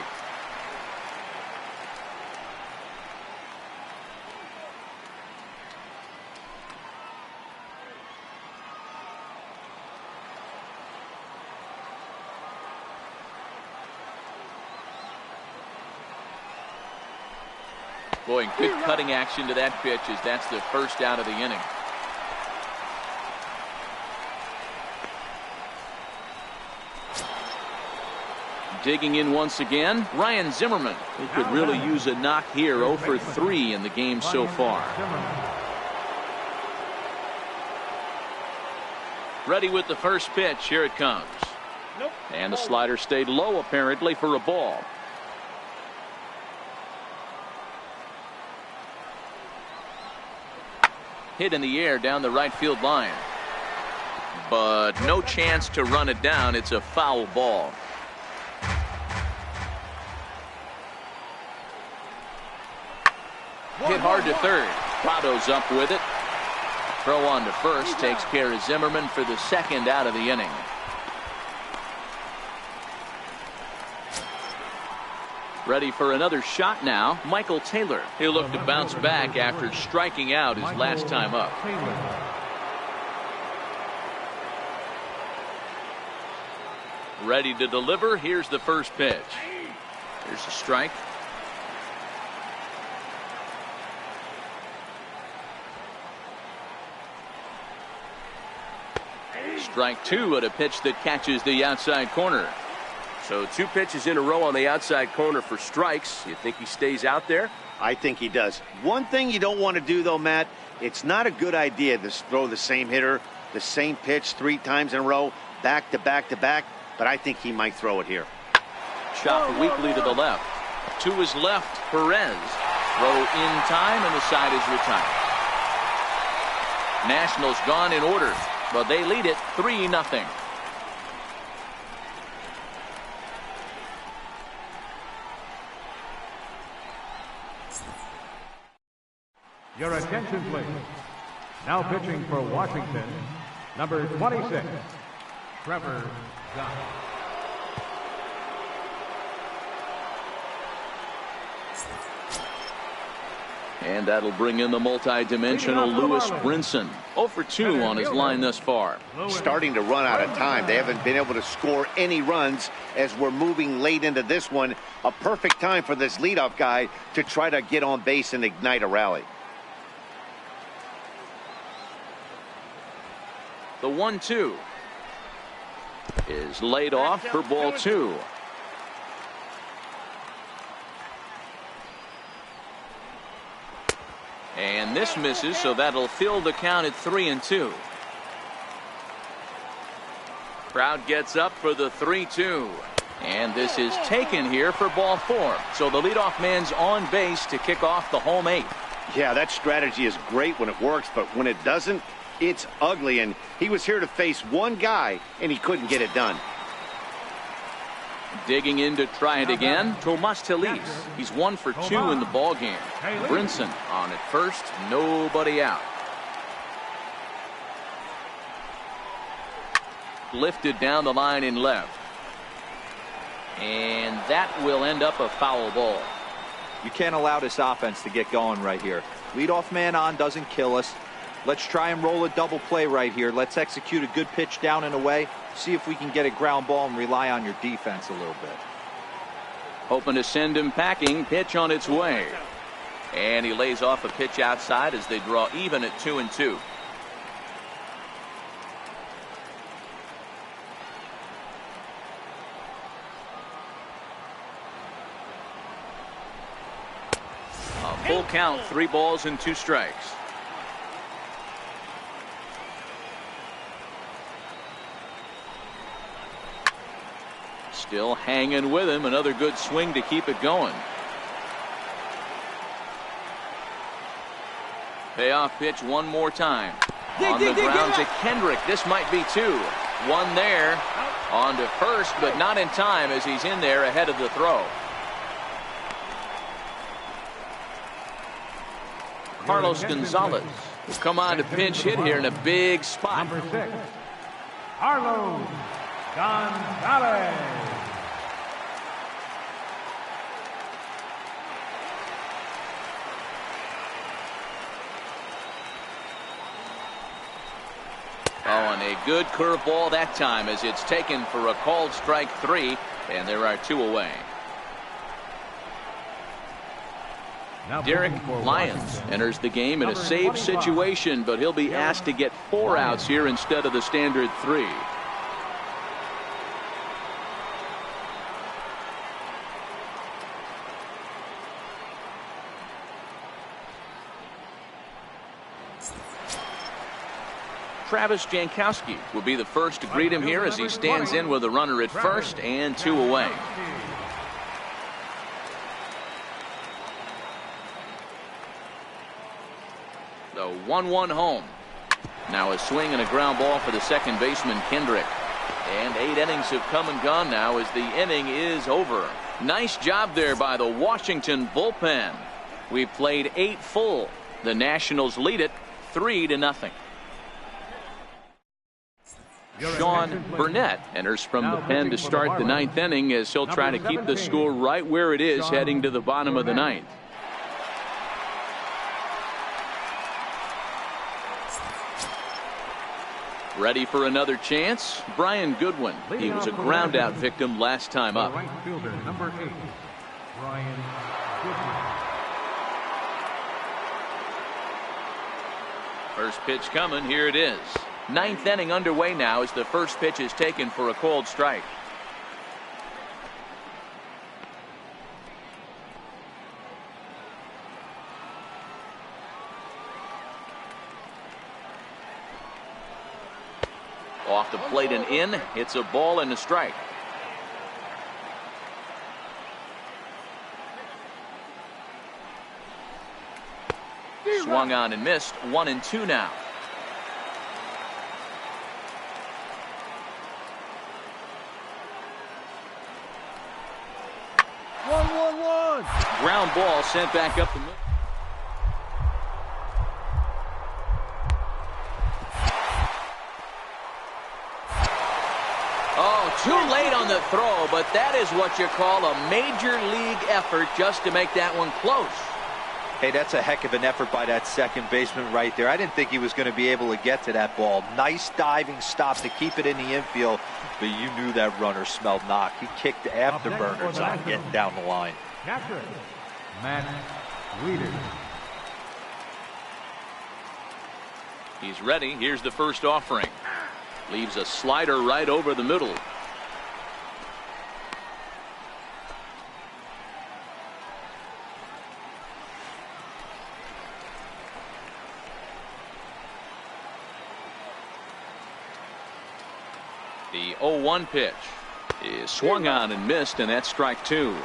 [SPEAKER 1] Boy, good cutting action to that pitch as that's the first out of the inning. Digging in once again, Ryan Zimmerman, who could really use a knock here. 0 for 3 in the game so far. Ready with the first pitch. Here it comes. And the slider stayed low apparently for a ball. Hit in the air down the right field line. But no chance to run it down. It's a foul ball. Hit hard to third. Prado's up with it. Throw on to first takes care of Zimmerman for the second out of the inning. Ready for another shot now, Michael Taylor. He'll look to bounce back after striking out his last time up. Ready to deliver. Here's the first pitch. Here's a strike. Strike two at a pitch that catches the outside corner.
[SPEAKER 6] So 2 pitches in a row on the outside corner for strikes. You think he stays out there?
[SPEAKER 2] I think he does. One thing you don't want to do, though, Matt, it's not a good idea to throw the same hitter, the same pitch 3 times in a row, back to back to back, but I think he might throw it here.
[SPEAKER 1] Chop weakly to the left. To his left, Perez. Throw in time, and the side is retired. Nationals gone in order, but they lead it 3-0.
[SPEAKER 3] Your attention, please. Now pitching for Washington, number 26, Trevor Gott.
[SPEAKER 1] And that'll bring in the multi-dimensional Lewis Brinson. 0 for 2 on his line thus far.
[SPEAKER 2] Starting to run out of time. They haven't been able to score any runs as we're moving late into this one. A perfect time for this leadoff guy to try to get on base and ignite a rally.
[SPEAKER 1] The 1-2 is laid off for ball 2. And this misses, so that'll fill the count at 3-2. Crowd gets up for the 3-2. And this is taken here for ball 4. So the leadoff man's on base to kick off the home 8th.
[SPEAKER 2] Yeah, that strategy is great when it works, but when it doesn't, it's ugly. And he was here to face one guy, and he couldn't get it done.
[SPEAKER 1] Digging in to try it again, Tomas Telis. He's 1 for 2 in the ball game. Brinson on at first, nobody out. Lifted down the line in left. And that will end up a foul ball.
[SPEAKER 4] You can't allow this offense to get going right here. Leadoff man on doesn't kill us. Let's try and roll a double play right here. Let's execute a good pitch down and away. See if we can get a ground ball and rely on your defense a little bit.
[SPEAKER 1] Hoping to send him packing. Pitch on its way. And he lays off a pitch outside as they draw even at 2-2. A full count, 3 balls and 2 strikes. Still hanging with him. Another good swing to keep it going. Payoff pitch one more time. On the ground to Kendrick. This might be 2. 1 there. On to first, but not in time as he's in there ahead of the throw. Carlos Gonzalez will come on to pinch hit here in a big spot.
[SPEAKER 3] Number 6, Carlos Gonzalez.
[SPEAKER 1] Oh, and a good curveball that time as it's taken for a called strike 3, and there are 2 away. Derek Lyons enters the game in a save situation, but he'll be asked to get 4 outs here instead of the standard 3. Travis Jankowski will be the first to greet him here as he stands in with a runner at first and 2 away. The 1-1 home. Now a swing and a ground ball for the second baseman Kendrick. And 8 innings have come and gone now as the inning is over. Nice job there by the Washington bullpen. We've played 8 full. The Nationals lead it 3-0. Sean Burnett enters from the pen to start the 9th inning as he'll try to keep the score right where it is heading to the bottom of the 9th. Ready for another chance? Brian Goodwin. He was a ground out victim last time up.
[SPEAKER 3] Right fielder, number 8, Brian Goodwin.
[SPEAKER 1] First pitch coming. Here it is. 9th inning underway now as the first pitch is taken for a called strike. Off the plate and in. It's a ball and a strike. Swung on and missed. 1-2 now. Ground ball sent back up the middle. Oh, too late on the throw, but that is what you call a major league effort just to make that one close.
[SPEAKER 4] Hey, that's a heck of an effort by that second baseman right there. I didn't think he was going to be able to get to that ball. Nice diving stop to keep it in the infield, but you knew that runner smelled knock. He kicked the afterburners on getting down the line.
[SPEAKER 3] Captain, Matt Weeder.
[SPEAKER 1] He's ready. Here's the first offering. Leaves a slider right over the middle. The 0-1 pitch is swung on and missed, and that's strike 2.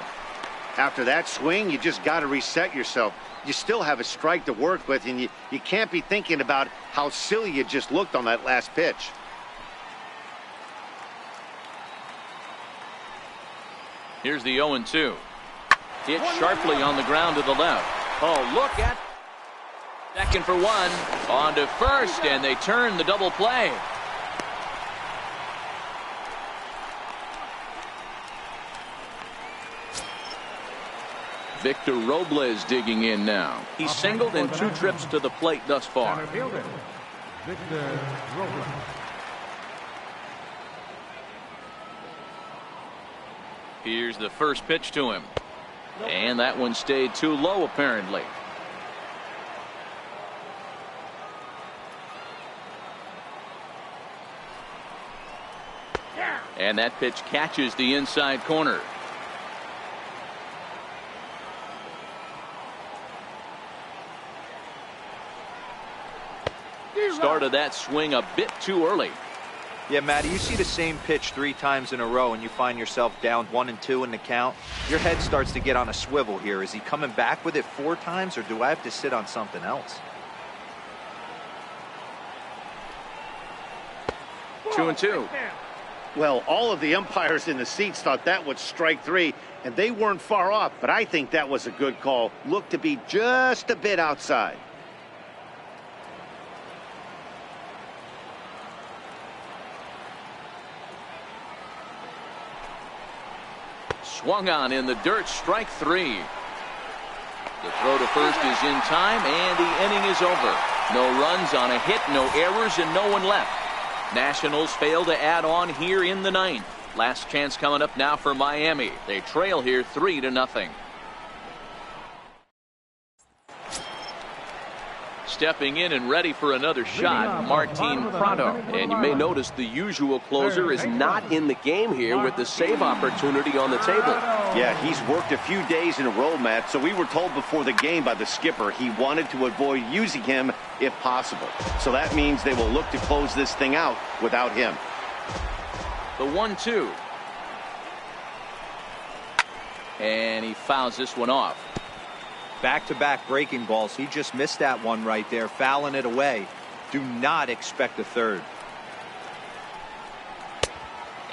[SPEAKER 2] After that swing, you just got to reset yourself. You still have a strike to work with, and you can't be thinking about how silly you just looked on that last pitch.
[SPEAKER 1] Here's the 0-2. Hit sharply on the ground to the left. Oh, look at second for one. On to first, and they turn the double play. Victor Robles digging in now. He's singled in 2 trips to the plate thus far.
[SPEAKER 3] Center fielder, Victor Robles.
[SPEAKER 1] Here's the first pitch to him. And that one stayed too low, apparently. And that pitch catches the inside corner. Started that swing a bit too early.
[SPEAKER 4] Yeah, Matty, you see the same pitch 3 times in a row and you find yourself down 1-2 in the count. Your head starts to get on a swivel here. Is he coming back with it 4 times, or do I have to sit on something else?
[SPEAKER 1] 2-2.
[SPEAKER 2] Well, all of the umpires in the seats thought that was strike 3, and they weren't far off, but I think that was a good call. Looked to be just a bit outside.
[SPEAKER 1] Swung on in the dirt, strike 3. The throw to first is in time, and the inning is over. No runs on a hit, no errors, and no one left. Nationals fail to add on here in the 9th. Last chance coming up now for Miami. They trail here 3-0. Stepping in and ready for another shot, Martin Prado.
[SPEAKER 6] And you may notice the usual closer is not in the game here with the save opportunity on the table.
[SPEAKER 2] Yeah, he's worked a few days in a row, Matt, so we were told before the game by the skipper he wanted to avoid using him if possible. So that means they will look to close this thing out without him.
[SPEAKER 1] The 1-2. And he fouls this one off.
[SPEAKER 4] Back-to-back breaking balls. He just missed that one right there, fouling it away. Do not expect a third.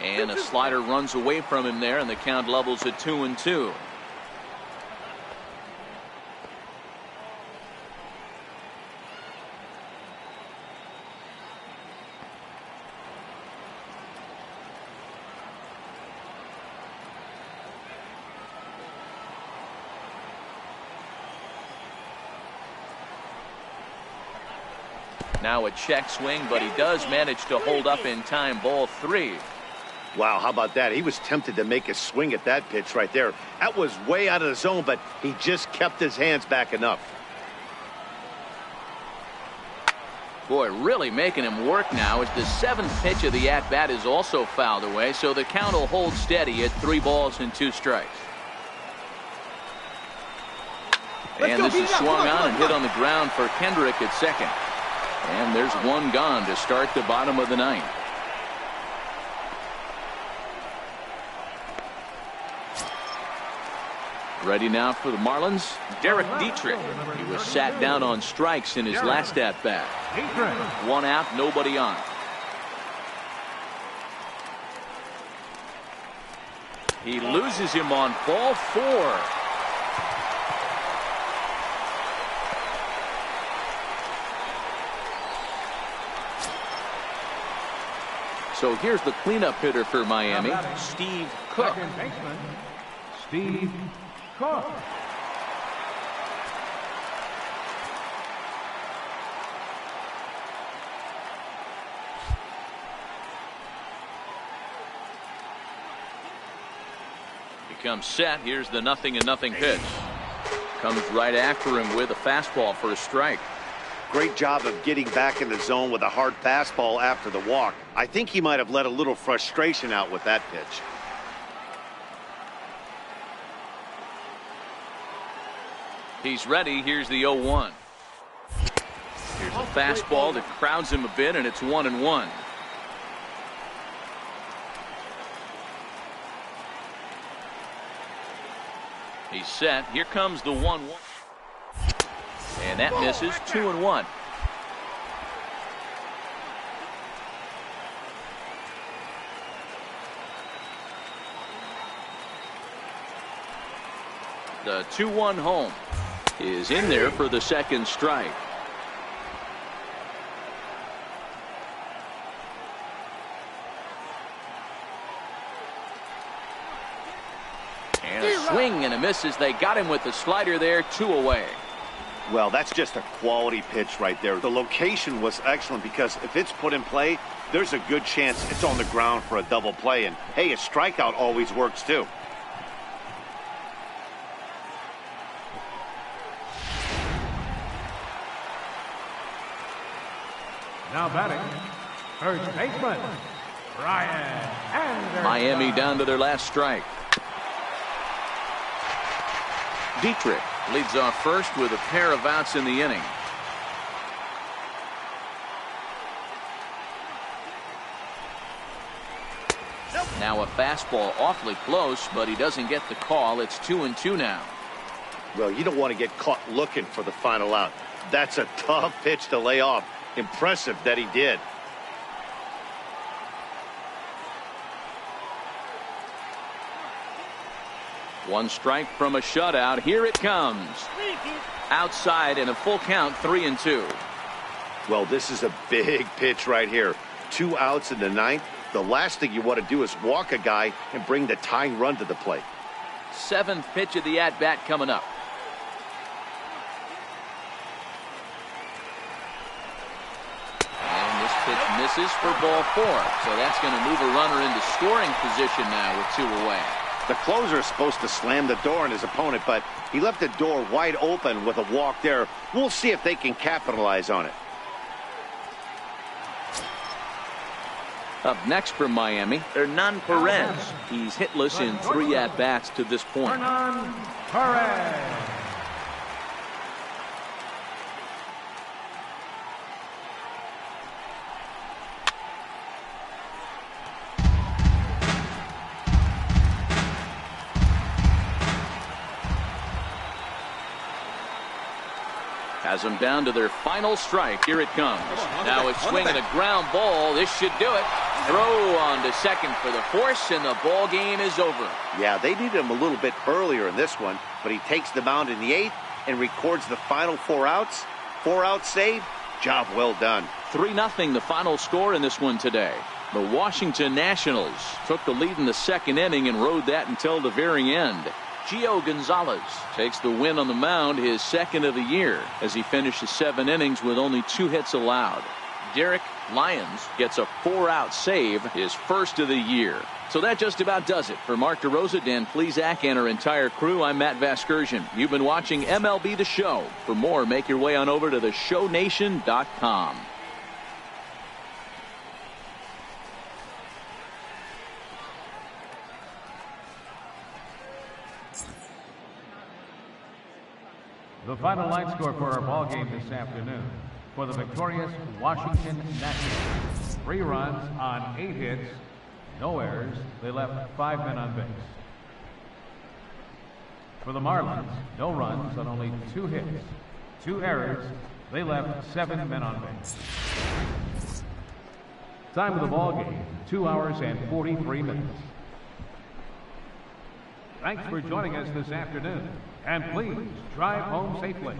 [SPEAKER 1] And a slider runs away from him there, and the count levels at 2-2. Now a check swing, but he does manage to hold up in time. Ball 3.
[SPEAKER 2] Wow, how about that? He was tempted to make a swing at that pitch right there. That was way out of the zone, but he just kept his hands back enough.
[SPEAKER 1] Boy, really making him work now as the 7th pitch of the at-bat is also fouled away, so the count will hold steady at 3 balls and 2 strikes. And this is swung on and hit on the ground for Kendrick at second. And there's one gone to start the bottom of the 9th. Ready now for the Marlins, Derek Dietrich. He was sat down on strikes in his last at-bat. 1 out, nobody on. He loses him on ball 4. So here's the cleanup hitter for Miami, Steve Cook.
[SPEAKER 3] Second baseman, Steve Cook.
[SPEAKER 1] He comes set. Here's the 0-0 pitch. Comes right after him with a fastball for a strike.
[SPEAKER 2] Great job of getting back in the zone with a hard fastball after the walk. I think he might have let a little frustration out with that pitch.
[SPEAKER 1] He's ready. Here's the 0-1. Here's a fastball that crowds him a bit, and it's 1-1. He's set. Here comes the 1-1. And that misses. 2-1. The 2-1 home is in there for the second strike. And a swing and a miss as they got him with the slider there. 2 away.
[SPEAKER 2] Well, that's just a quality pitch right there. The location was excellent because if it's put in play, there's a good chance it's on the ground for a double play. And, hey, a strikeout always works, too.
[SPEAKER 3] Now batting, first baseman, Ryan Anderson.
[SPEAKER 1] Miami down to their last strike. Dietrich leads off first with a pair of outs in the inning. Now a fastball awfully close, but he doesn't get the call. It's 2-2 now.
[SPEAKER 2] Well, you don't want to get caught looking for the final out. That's a tough pitch to lay off. Impressive that he did.
[SPEAKER 1] One strike from a shutout. Here it comes. Outside and a full count, 3-2.
[SPEAKER 2] Well, this is a big pitch right here. 2 outs in the 9th. The last thing you want to do is walk a guy and bring the tying run to the plate.
[SPEAKER 1] 7th pitch of the at-bat coming up. And this pitch misses for ball 4. So that's going to move a runner into scoring position now with 2 away.
[SPEAKER 2] The closer is supposed to slam the door on his opponent, but he left the door wide open with a walk there. We'll see if they can capitalize on it.
[SPEAKER 1] Up next from Miami, Hernan Perez. He's hitless in 3 at-bats to this point.
[SPEAKER 3] Hernan Perez.
[SPEAKER 1] Has them down to their final strike. Here it comes. Now it's swinging a ground ball. This should do it. Throw on to second for the force, and the ball game is over.
[SPEAKER 2] Yeah, they needed him a little bit earlier in this one, but he takes the mound in the 8th and records the final 4 outs. 4-out save. Job well done.
[SPEAKER 1] 3-0 the final score in this one today. The Washington Nationals took the lead in the 2nd inning and rode that until the very end. Gio Gonzalez takes the win on the mound, his 2nd of the year, as he finishes 7 innings with only 2 hits allowed. Derek Lyons gets a 4-out save, his 1st of the year. So that just about does it. For Mark DeRosa, Dan Plesac, and our entire crew, I'm Matt Vasgersian. You've been watching MLB The Show. For more, make your way on over to theshownation.com.
[SPEAKER 3] The final line score for our ball game this afternoon. For the victorious Washington Nationals, 3 runs on 8 hits, no errors. They left 5 men on base. For the Marlins, no runs on only 2 hits, 2 errors. They left 7 men on base. Time of the ball game, 2 hours and 43 minutes. Thanks for joining us this afternoon, and please drive home safely.